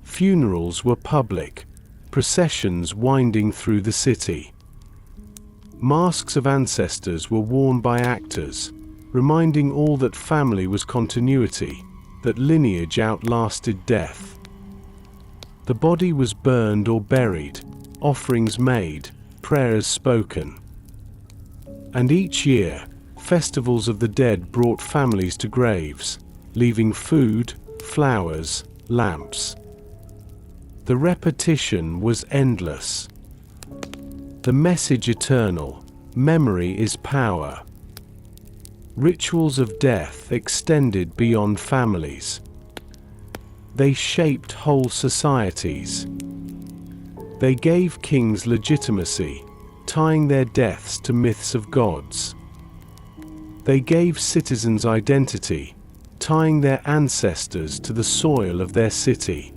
Funerals were public, processions winding through the city. Masks of ancestors were worn by actors, reminding all that family was continuity, that lineage outlasted death. The body was burned or buried, offerings made, prayers spoken. And each year, festivals of the dead brought families to graves, leaving food, flowers, lamps. The repetition was endless. The message eternal, memory is power. Rituals of death extended beyond families. They shaped whole societies. They gave kings legitimacy, tying their deaths to myths of gods. They gave citizens identity, tying their ancestors to the soil of their city.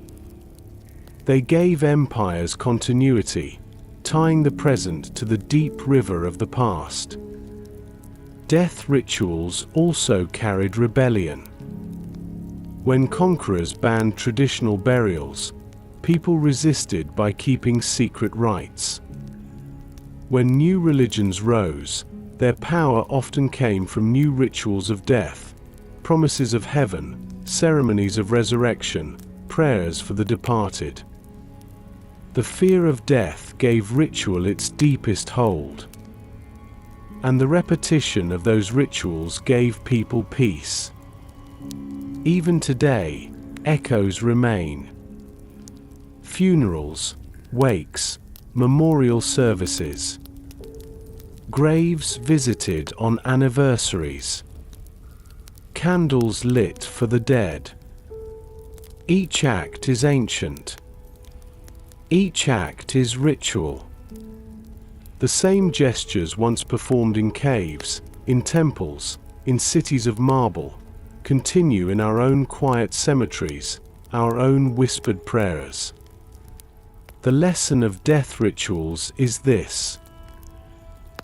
They gave empires continuity, tying the present to the deep river of the past. Death rituals also carried rebellion. When conquerors banned traditional burials, people resisted by keeping secret rites. When new religions rose, their power often came from new rituals of death, promises of heaven, ceremonies of resurrection, prayers for the departed. The fear of death gave ritual its deepest hold. And the repetition of those rituals gave people peace. Even today, echoes remain. Funerals, wakes, memorial services. Graves visited on anniversaries. Candles lit for the dead. Each act is ancient. Each act is ritual. The same gestures once performed in caves, in temples, in cities of marble, continue in our own quiet cemeteries, our own whispered prayers. The lesson of death rituals is this: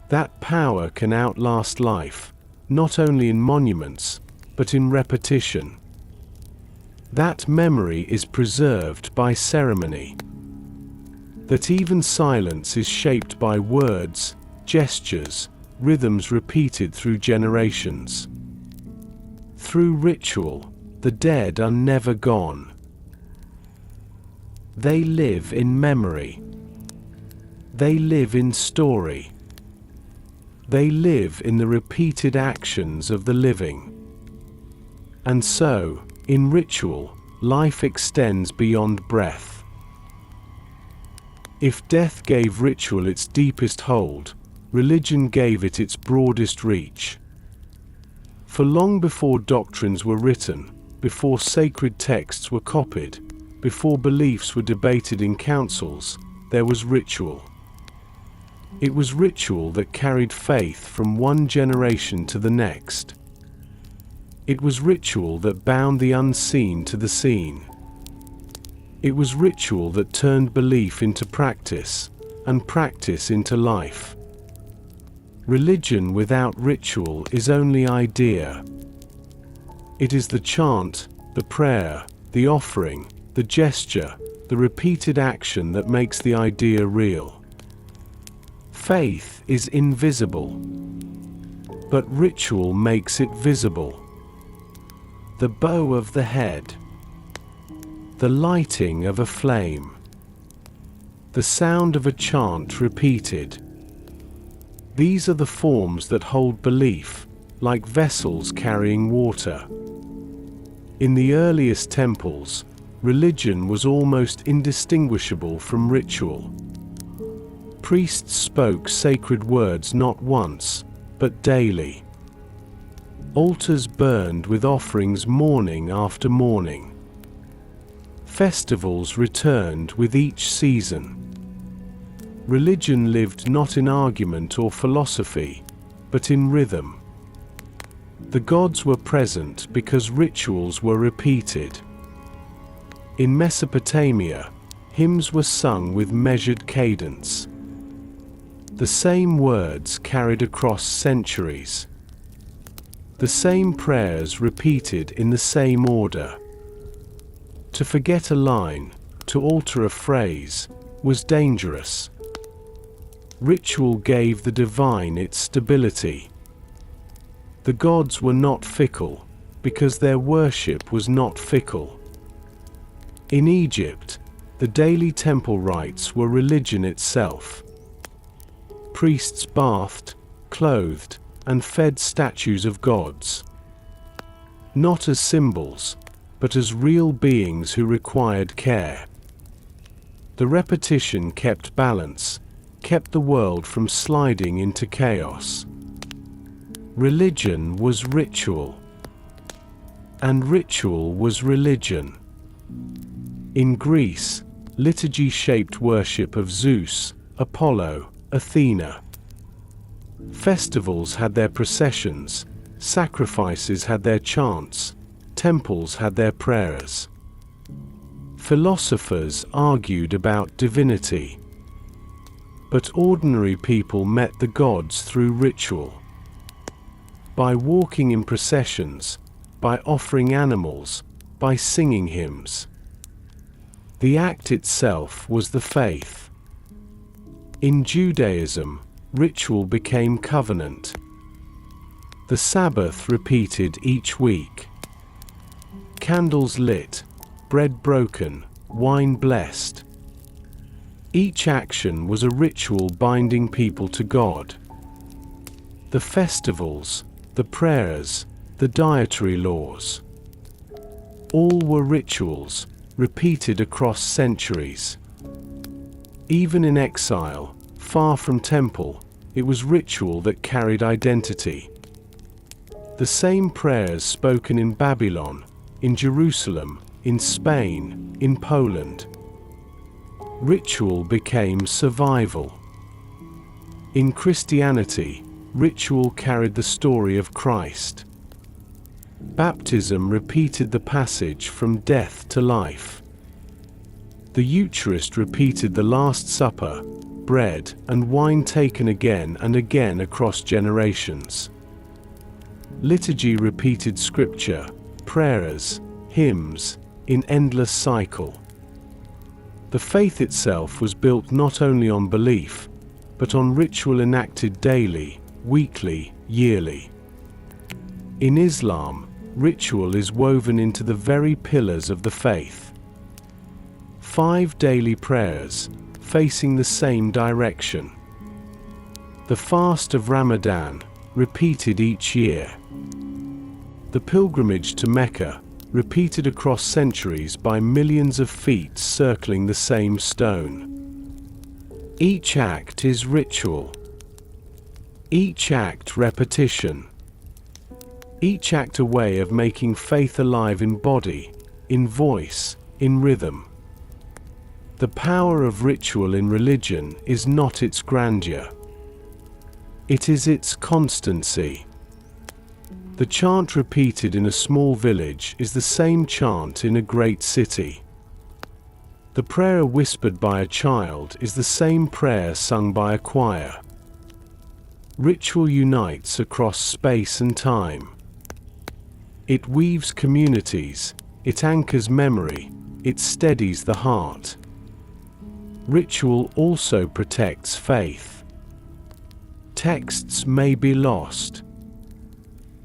that power can outlast life, not only in monuments, but in repetition. That memory is preserved by ceremony. That even silence is shaped by words, gestures, rhythms repeated through generations. Through ritual, the dead are never gone. They live in memory. They live in story. They live in the repeated actions of the living. And so, in ritual, life extends beyond breath. If death gave ritual its deepest hold, religion gave it its broadest reach. For long before doctrines were written, before sacred texts were copied, before beliefs were debated in councils, there was ritual. It was ritual that carried faith from one generation to the next. It was ritual that bound the unseen to the seen. It was ritual that turned belief into practice, and practice into life. Religion without ritual is only idea. It is the chant, the prayer, the offering, the gesture, the repeated action that makes the idea real. Faith is invisible, but ritual makes it visible. The bow of the head, the lighting of a flame, the sound of a chant repeated. These are the forms that hold belief, like vessels carrying water. In the earliest temples, religion was almost indistinguishable from ritual. Priests spoke sacred words not once, but daily. Altars burned with offerings morning after morning. Festivals returned with each season. Religion lived not in argument or philosophy, but in rhythm. The gods were present because rituals were repeated. In Mesopotamia, hymns were sung with measured cadence. The same words carried across centuries. The same prayers repeated in the same order. To forget a line, to alter a phrase, was dangerous. Ritual gave the divine its stability. The gods were not fickle, because their worship was not fickle. In Egypt, the daily temple rites were religion itself. Priests bathed, clothed, and fed statues of gods. Not as symbols, but as real beings who required care. The repetition kept balance, kept the world from sliding into chaos. Religion was ritual, and ritual was religion. In Greece, liturgy shaped worship of Zeus, Apollo, Athena. Festivals had their processions, sacrifices had their chants, temples had their prayers. Philosophers argued about divinity. But ordinary people met the gods through ritual. By walking in processions, by offering animals, by singing hymns. The act itself was the faith. In Judaism, ritual became covenant. The Sabbath repeated each week. Candles lit, bread broken, wine blessed. Each action was a ritual binding people to God. The festivals, the prayers, the dietary laws. All were rituals, repeated across centuries. Even in exile, far from temple, it was ritual that carried identity. The same prayers spoken in Babylon, in Jerusalem, in Spain, in Poland. Ritual became survival. In Christianity, ritual carried the story of Christ. Baptism repeated the passage from death to life. The Eucharist repeated the Last Supper, bread and wine taken again and again across generations. Liturgy repeated scripture, prayers, hymns, in endless cycle. The faith itself was built not only on belief, but on ritual enacted daily, weekly, yearly. In Islam, ritual is woven into the very pillars of the faith. 5 daily prayers, facing the same direction. The fast of Ramadan, repeated each year. The pilgrimage to Mecca, repeated across centuries by millions of feet circling the same stone. Each act is ritual. Each act repetition. Each act a way of making faith alive in body, in voice, in rhythm. The power of ritual in religion is not its grandeur. It is its constancy. The chant repeated in a small village is the same chant in a great city. The prayer whispered by a child is the same prayer sung by a choir. Ritual unites across space and time. It weaves communities, it anchors memory, it steadies the heart. Ritual also protects faith. Texts may be lost.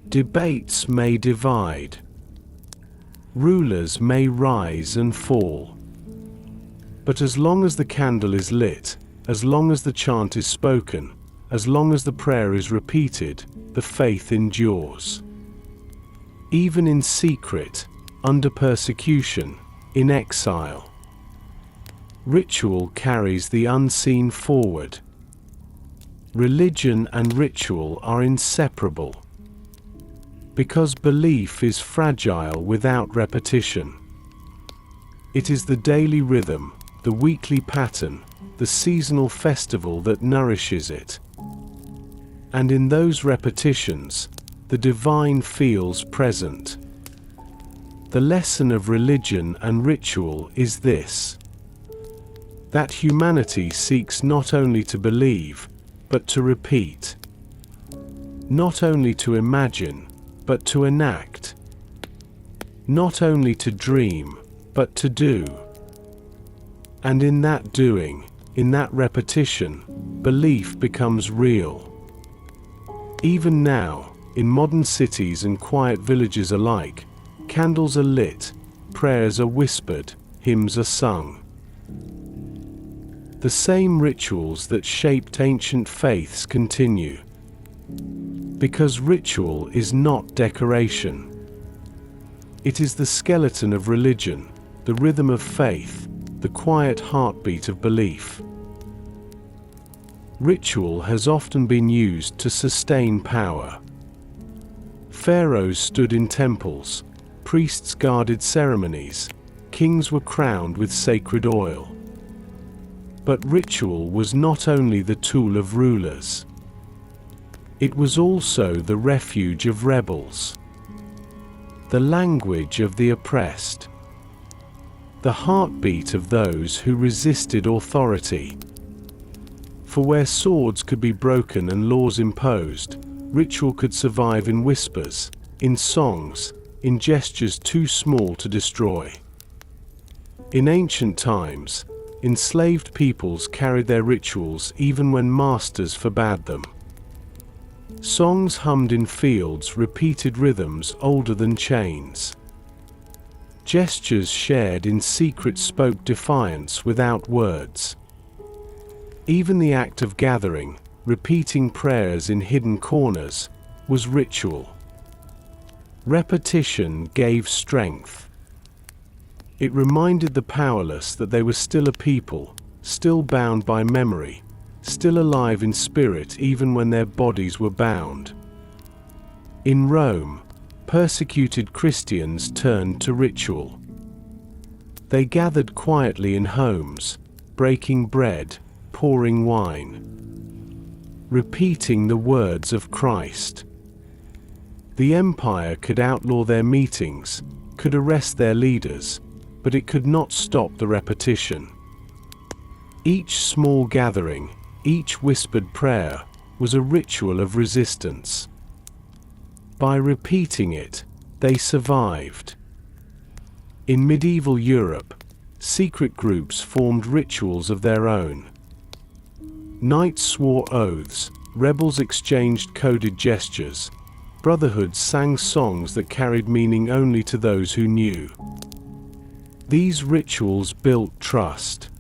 Debates may divide. Rulers may rise and fall. But as long as the candle is lit, as long as the chant is spoken, as long as the prayer is repeated, the faith endures. Even in secret, under persecution, in exile. Ritual carries the unseen forward. Religion and ritual are inseparable. Because belief is fragile without repetition. It is the daily rhythm, the weekly pattern, the seasonal festival that nourishes it. And in those repetitions, the divine feels present. The lesson of religion and ritual is this: that humanity seeks not only to believe, but to repeat. Not only to imagine, but to enact. Not only to dream, but to do. And in that doing, in that repetition, belief becomes real. Even now, in modern cities and quiet villages alike, candles are lit, prayers are whispered, hymns are sung. The same rituals that shaped ancient faiths continue. Because ritual is not decoration. It is the skeleton of religion, the rhythm of faith, the quiet heartbeat of belief. Ritual has often been used to sustain power. Pharaohs stood in temples, priests guarded ceremonies, kings were crowned with sacred oil. But ritual was not only the tool of rulers. It was also the refuge of rebels, the language of the oppressed, the heartbeat of those who resisted authority. For where swords could be broken and laws imposed, ritual could survive in whispers, in songs, in gestures too small to destroy. In ancient times, enslaved peoples carried their rituals even when masters forbade them. Songs hummed in fields repeated rhythms older than chains. Gestures shared in secret spoke defiance without words. Even the act of gathering, repeating prayers in hidden corners, was ritual. Repetition gave strength. It reminded the powerless that they were still a people, still bound by memory, still alive in spirit even when their bodies were bound. In Rome, persecuted Christians turned to ritual. They gathered quietly in homes, breaking bread, pouring wine, repeating the words of Christ. The empire could outlaw their meetings, could arrest their leaders, but it could not stop the repetition. Each small gathering, each whispered prayer, was a ritual of resistance. By repeating it, they survived. In medieval Europe, secret groups formed rituals of their own. Knights swore oaths, rebels exchanged coded gestures, brotherhoods sang songs that carried meaning only to those who knew. These rituals built trust.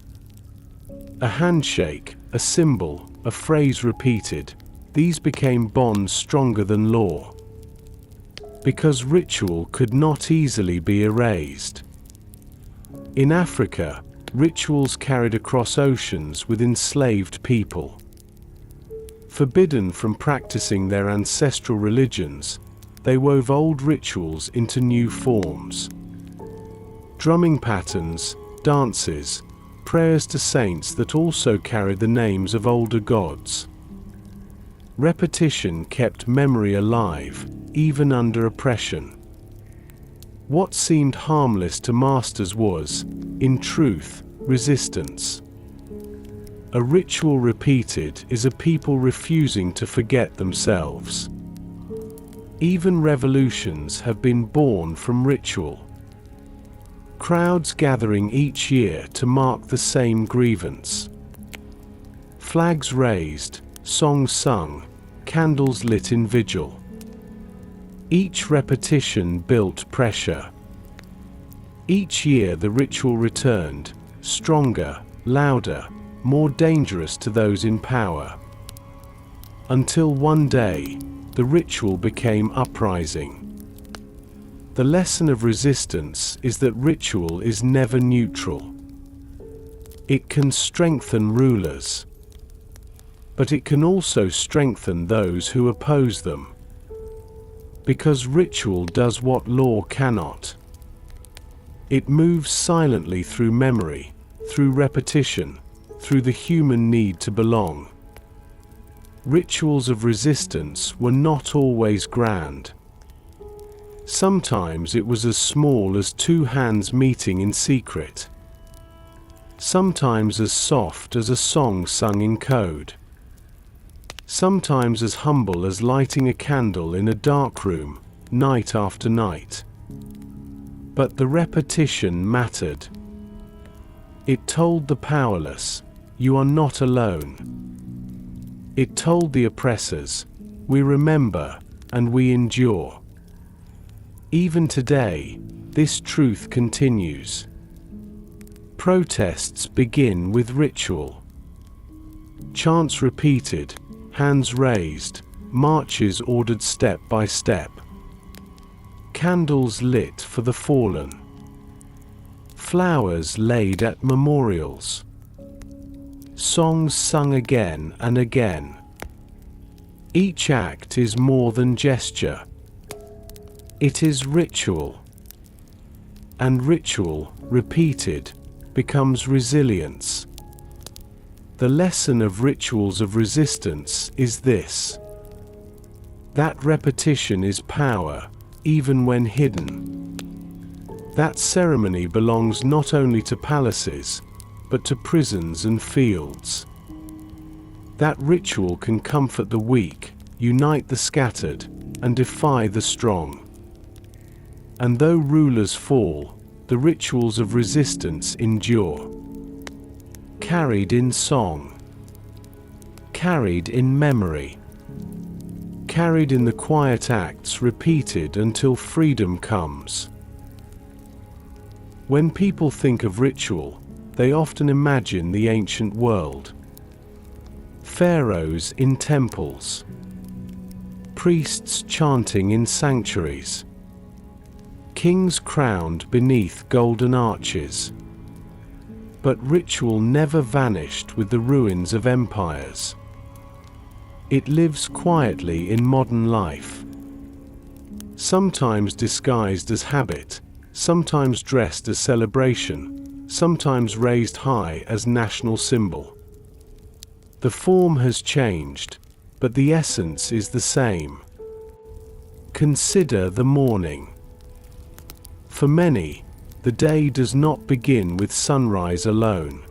A handshake, a symbol, a phrase repeated, these became bonds stronger than law. Because ritual could not easily be erased. In Africa, rituals carried across oceans with enslaved people. Forbidden from practicing their ancestral religions, they wove old rituals into new forms. Drumming patterns, dances, prayers to saints that also carried the names of older gods. Repetition kept memory alive, even under oppression. What seemed harmless to masters was, in truth, resistance. A ritual repeated is a people refusing to forget themselves. Even revolutions have been born from ritual. Crowds gathering each year to mark the same grievance. Flags raised, songs sung, candles lit in vigil. Each repetition built pressure. Each year the ritual returned, stronger, louder, more dangerous to those in power. Until one day, the ritual became uprising. The lesson of resistance is that ritual is never neutral. It can strengthen rulers, but it can also strengthen those who oppose them. Because ritual does what law cannot. It moves silently through memory, through repetition, through the human need to belong. Rituals of resistance were not always grand. Sometimes it was as small as two hands meeting in secret. Sometimes as soft as a song sung in code. Sometimes as humble as lighting a candle in a dark room, night after night. But the repetition mattered. It told the powerless, "You are not alone." It told the oppressors, "We remember, and we endure." Even today, this truth continues. Protests begin with ritual. Chants repeated, hands raised, marches ordered step by step. Candles lit for the fallen. Flowers laid at memorials. Songs sung again and again. Each act is more than gesture. It is ritual. And ritual, repeated, becomes resilience. The lesson of rituals of resistance is this: that repetition is power, even when hidden. That ceremony belongs not only to palaces, but to prisons and fields. That ritual can comfort the weak, unite the scattered, and defy the strong. And though rulers fall, the rituals of resistance endure. Carried in song. Carried in memory. Carried in the quiet acts repeated until freedom comes. When people think of ritual, they often imagine the ancient world. Pharaohs in temples. Priests chanting in sanctuaries. Kings crowned beneath golden arches. But ritual never vanished with the ruins of empires. It lives quietly in modern life. Sometimes disguised as habit, sometimes dressed as celebration, sometimes raised high as national symbol. The form has changed, but the essence is the same. Consider the morning. For many, the day does not begin with sunrise alone.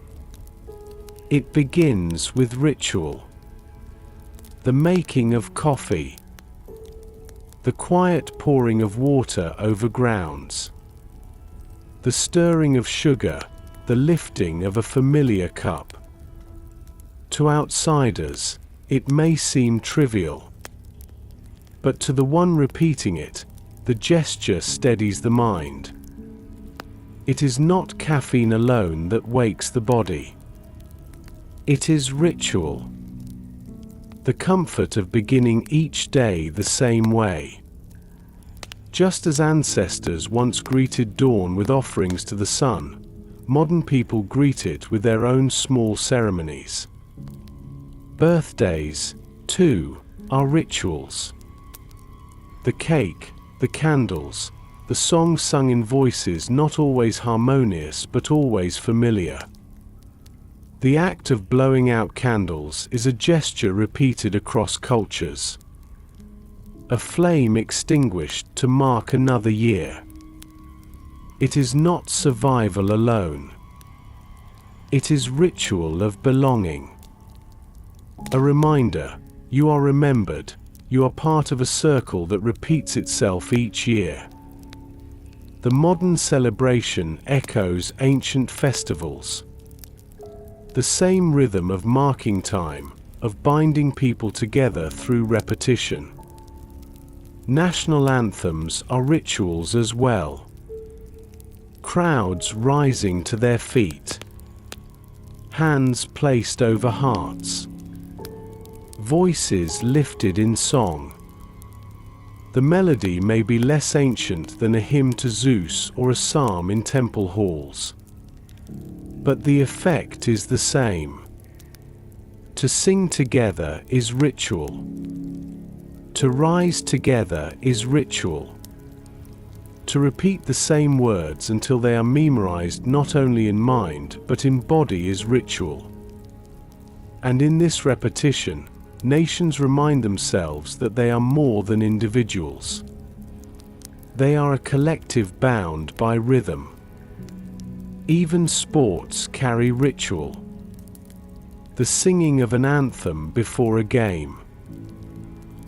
It begins with ritual. The making of coffee. The quiet pouring of water over grounds. The stirring of sugar, the lifting of a familiar cup. To outsiders, it may seem trivial. But to the one repeating it, the gesture steadies the mind. It is not caffeine alone that wakes the body. It is ritual. The comfort of beginning each day the same way. Just as ancestors once greeted dawn with offerings to the sun, modern people greet it with their own small ceremonies. Birthdays, too, are rituals. The cake, the candles, the songs sung in voices not always harmonious but always familiar. The act of blowing out candles is a gesture repeated across cultures. A flame extinguished to mark another year. It is not survival alone. It is ritual of belonging. A reminder, you are remembered, you are part of a circle that repeats itself each year. The modern celebration echoes ancient festivals. The same rhythm of marking time, of binding people together through repetition. National anthems are rituals as well. Crowds rising to their feet. Hands placed over hearts. Voices lifted in song. The melody may be less ancient than a hymn to Zeus or a psalm in temple halls. But the effect is the same. To sing together is ritual. To rise together is ritual. To repeat the same words until they are memorized not only in mind but in body is ritual. And in this repetition, nations remind themselves that they are more than individuals. They are a collective bound by rhythm. Even sports carry ritual. The singing of an anthem before a game.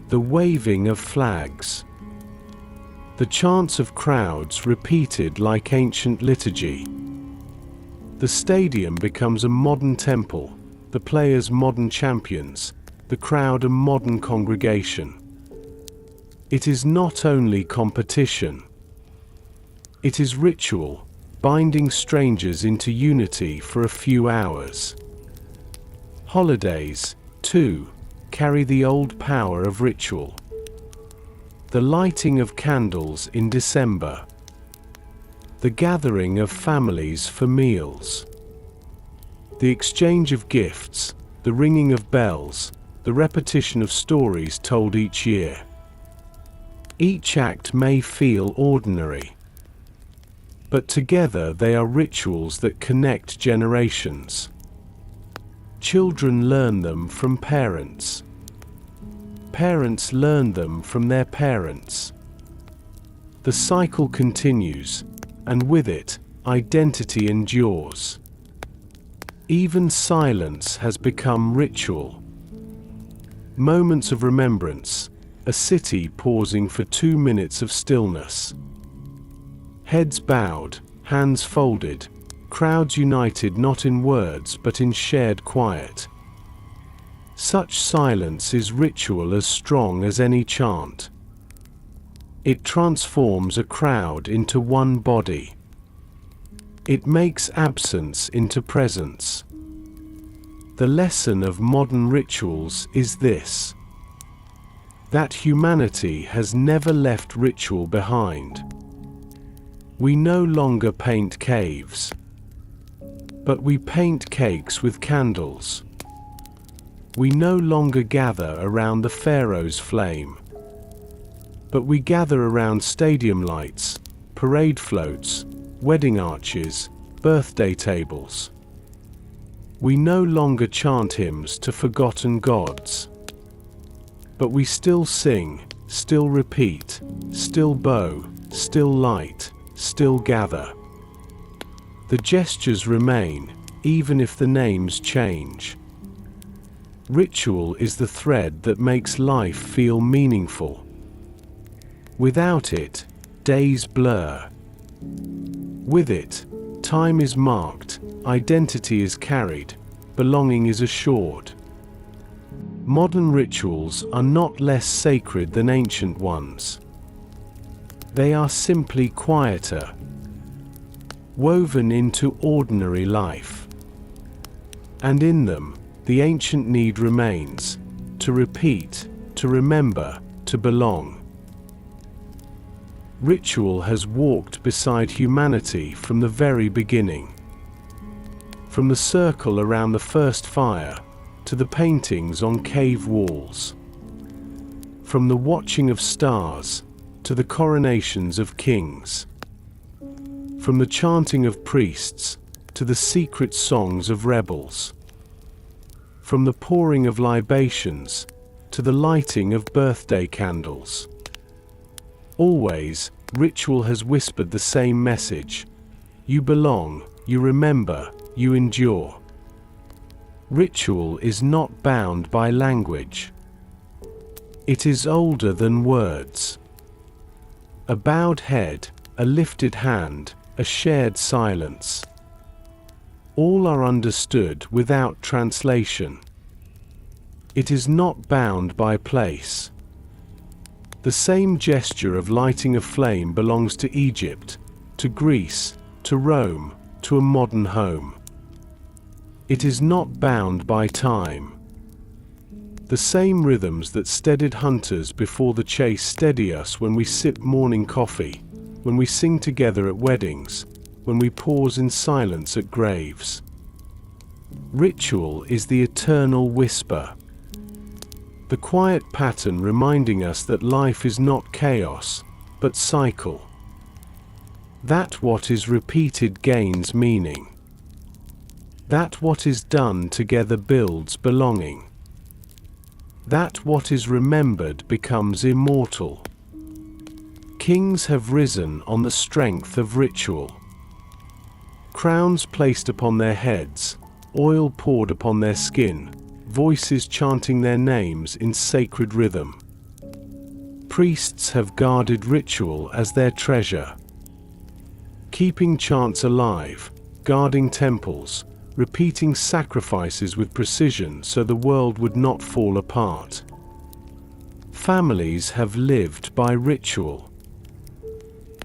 The waving of flags. The chants of crowds repeated like ancient liturgy. The stadium becomes a modern temple, the players modern champions, the crowd a modern congregation. It is not only competition. It is ritual, binding strangers into unity for a few hours. Holidays, too, carry the old power of ritual. The lighting of candles in December. The gathering of families for meals. The exchange of gifts, the ringing of bells, the repetition of stories told each year. Each act may feel ordinary, but together they are rituals that connect generations. Children learn them from parents. Parents learn them from their parents. The cycle continues, and with it, identity endures. Even silence has become ritual. Moments of remembrance, a city pausing for 2 minutes of stillness. Heads bowed, hands folded, crowds united not in words but in shared quiet. Such silence is ritual as strong as any chant. It transforms a crowd into one body. It makes absence into presence. The lesson of modern rituals is this: that humanity has never left ritual behind. We no longer paint caves, but we paint cakes with candles. We no longer gather around the Pharaoh's flame, but we gather around stadium lights, parade floats, wedding arches, birthday tables. We no longer chant hymns to forgotten gods, but we still sing, still repeat, still bow, still light, still gather. The gestures remain, even if the names change. Ritual is the thread that makes life feel meaningful. Without it, days blur. With it, time is marked, identity is carried, belonging is assured. Modern rituals are not less sacred than ancient ones. They are simply quieter, woven into ordinary life. And in them, the ancient need remains, to repeat, to remember, to belong. Ritual has walked beside humanity from the very beginning. From the circle around the first fire, to the paintings on cave walls. From the watching of stars, to the coronations of kings. From the chanting of priests, to the secret songs of rebels. From the pouring of libations, to the lighting of birthday candles. Always, ritual has whispered the same message. You belong, you remember, you endure. Ritual is not bound by language. It is older than words. A bowed head, a lifted hand, a shared silence. All are understood without translation. It is not bound by place. The same gesture of lighting a flame belongs to Egypt, to Greece, to Rome, to a modern home. It is not bound by time. The same rhythms that steadied hunters before the chase steady us when we sip morning coffee, when we sing together at weddings, when we pause in silence at graves. Ritual is the eternal whisper. The quiet pattern reminding us that life is not chaos, but cycle. That what is repeated gains meaning. That what is done together builds belonging. That what is remembered becomes immortal. Kings have risen on the strength of ritual. Crowns placed upon their heads, oil poured upon their skin, voices chanting their names in sacred rhythm. Priests have guarded ritual as their treasure, keeping chants alive, guarding temples, repeating sacrifices with precision so the world would not fall apart. Families have lived by ritual,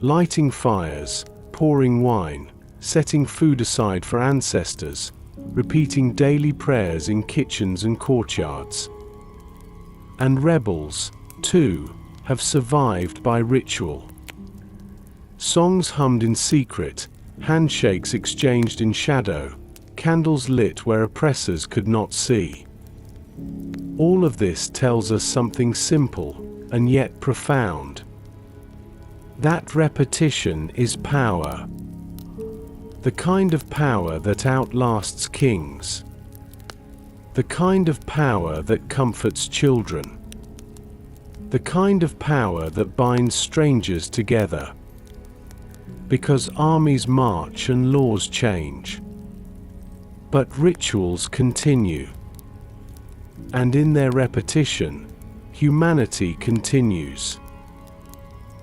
lighting fires, pouring wine, setting food aside for ancestors, repeating daily prayers in kitchens and courtyards. And rebels, too, have survived by ritual. Songs hummed in secret, handshakes exchanged in shadow, candles lit where oppressors could not see. All of this tells us something simple, and yet profound. That repetition is power. The kind of power that outlasts kings. The kind of power that comforts children. The kind of power that binds strangers together. Because armies march and laws change. But rituals continue. And in their repetition, humanity continues.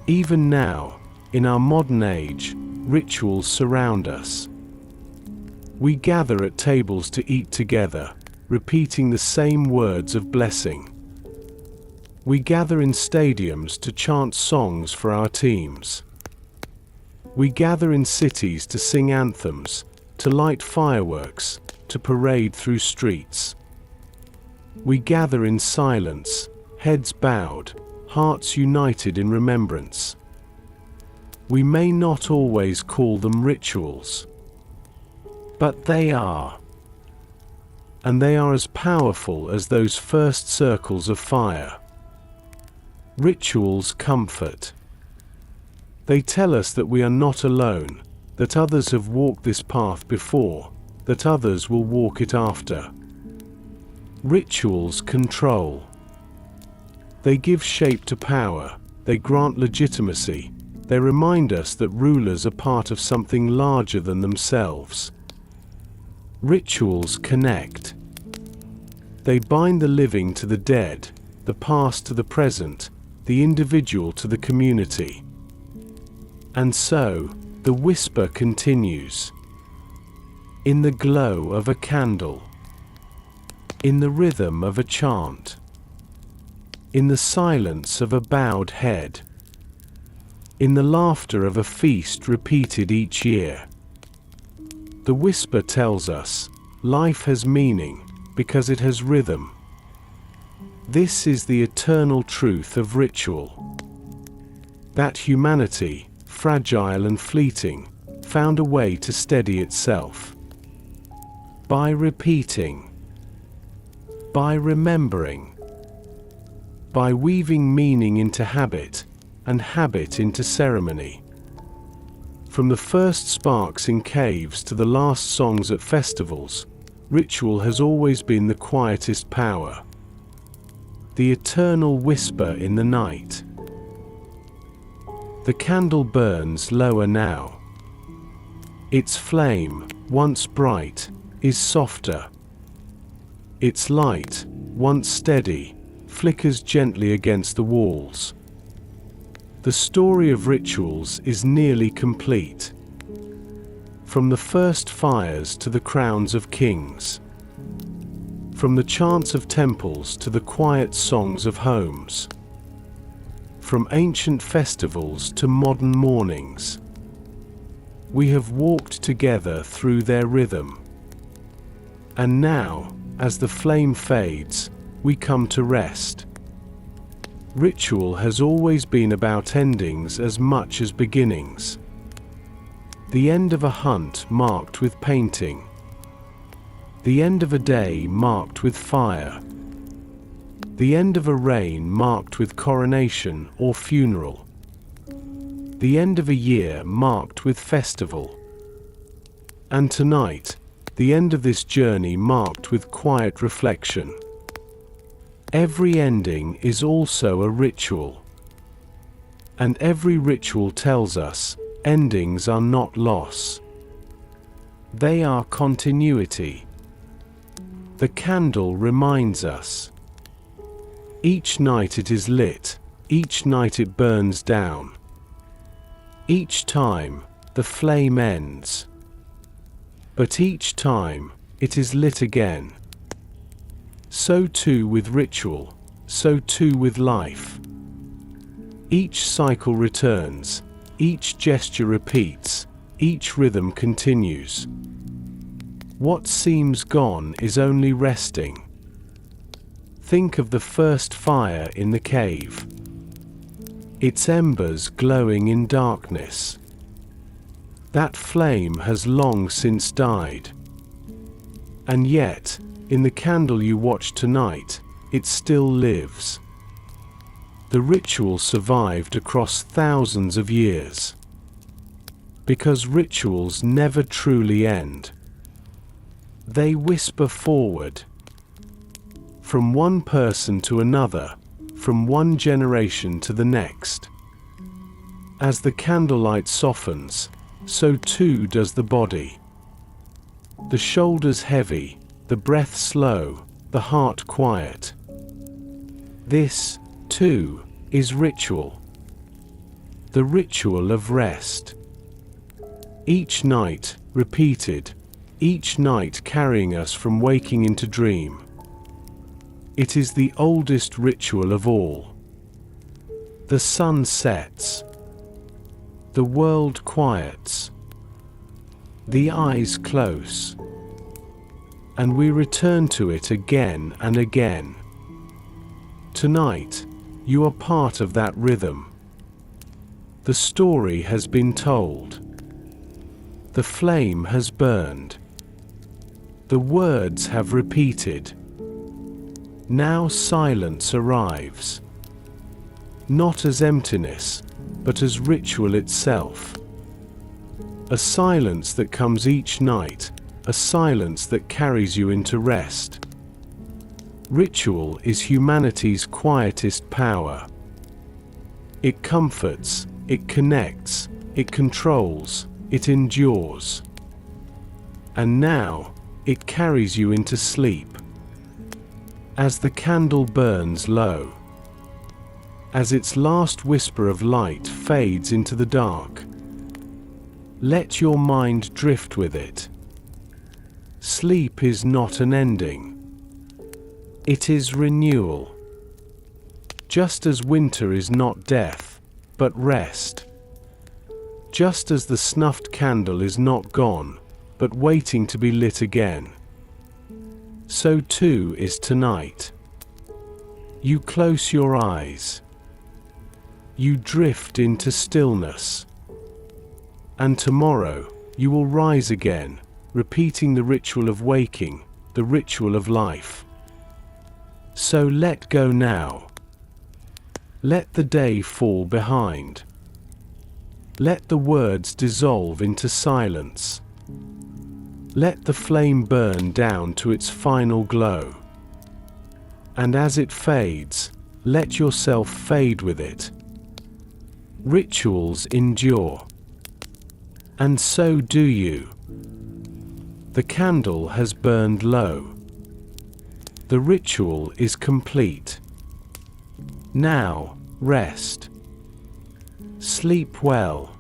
Even now, in our modern age, rituals surround us. We gather at tables to eat together, repeating the same words of blessing. We gather in stadiums to chant songs for our teams. We gather in cities to sing anthems, to light fireworks, to parade through streets. We gather in silence, heads bowed, hearts united in remembrance. We may not always call them rituals, but they are. And they are as powerful as those first circles of fire. Rituals comfort. They tell us that we are not alone, that others have walked this path before, that others will walk it after. Rituals control. They give shape to power, they grant legitimacy, They remind us that rulers are part of something larger than themselves. Rituals connect. They bind the living to the dead, the past to the present, the individual to the community. And so, the whisper continues. In the glow of a candle. In the rhythm of a chant. In the silence of a bowed head. In the laughter of a feast repeated each year. The whisper tells us, life has meaning, because it has rhythm. This is the eternal truth of ritual. That humanity, fragile and fleeting, found a way to steady itself. By repeating. By remembering. By weaving meaning into habit, and habit into ceremony. From the first sparks in caves to the last songs at festivals, ritual has always been the quietest power. The eternal whisper in the night. The candle burns lower now. Its flame, once bright, is softer. Its light, once steady, flickers gently against the walls. The story of rituals is nearly complete. From the first fires to the crowns of kings. From the chants of temples to the quiet songs of homes. From ancient festivals to modern mornings. We have walked together through their rhythm. And now, as the flame fades, we come to rest. Ritual has always been about endings as much as beginnings. The end of a hunt marked with painting. The end of a day marked with fire. The end of a reign marked with coronation or funeral. The end of a year marked with festival. And tonight, the end of this journey marked with quiet reflection. Every ending is also a ritual. And every ritual tells us, endings are not loss. They are continuity. The candle reminds us. Each night it is lit, each night it burns down. Each time, the flame ends. But each time, it is lit again. So too with ritual, so too with life. Each cycle returns, each gesture repeats, each rhythm continues. What seems gone is only resting. Think of the first fire in the cave. Its embers glowing in darkness. That flame has long since died. And yet, in the candle you watch tonight, it still lives. The ritual survived across thousands of years. Because rituals never truly end. They whisper forward. From one person to another, from one generation to the next. As the candlelight softens, so too does the body. The shoulders heavy, the breath slow, the heart quiet. This, too, is ritual. The ritual of rest. Each night, repeated, each night carrying us from waking into dream. It is the oldest ritual of all. The sun sets. The world quiets. The eyes close. And we return to it again and again. Tonight, you are part of that rhythm. The story has been told. The flame has burned. The words have repeated. Now silence arrives. Not as emptiness, but as ritual itself. A silence that comes each night, a silence that carries you into rest. Ritual is humanity's quietest power. It comforts, It connects, it controls, it endures. And now, it carries you into sleep. As the candle burns low, as its last whisper of light fades into the dark, let your mind drift with it. Sleep is not an ending. It is renewal. Just as winter is not death, but rest. Just as the snuffed candle is not gone, but waiting to be lit again. So too is tonight. You close your eyes. You drift into stillness. And tomorrow, you will rise again, repeating the ritual of waking, the ritual of life. So let go now. Let the day fall behind. Let the words dissolve into silence. Let the flame burn down to its final glow. And as it fades, let yourself fade with it. Rituals endure. And so do you. The candle has burned low. The ritual is complete. Now, rest. Sleep well.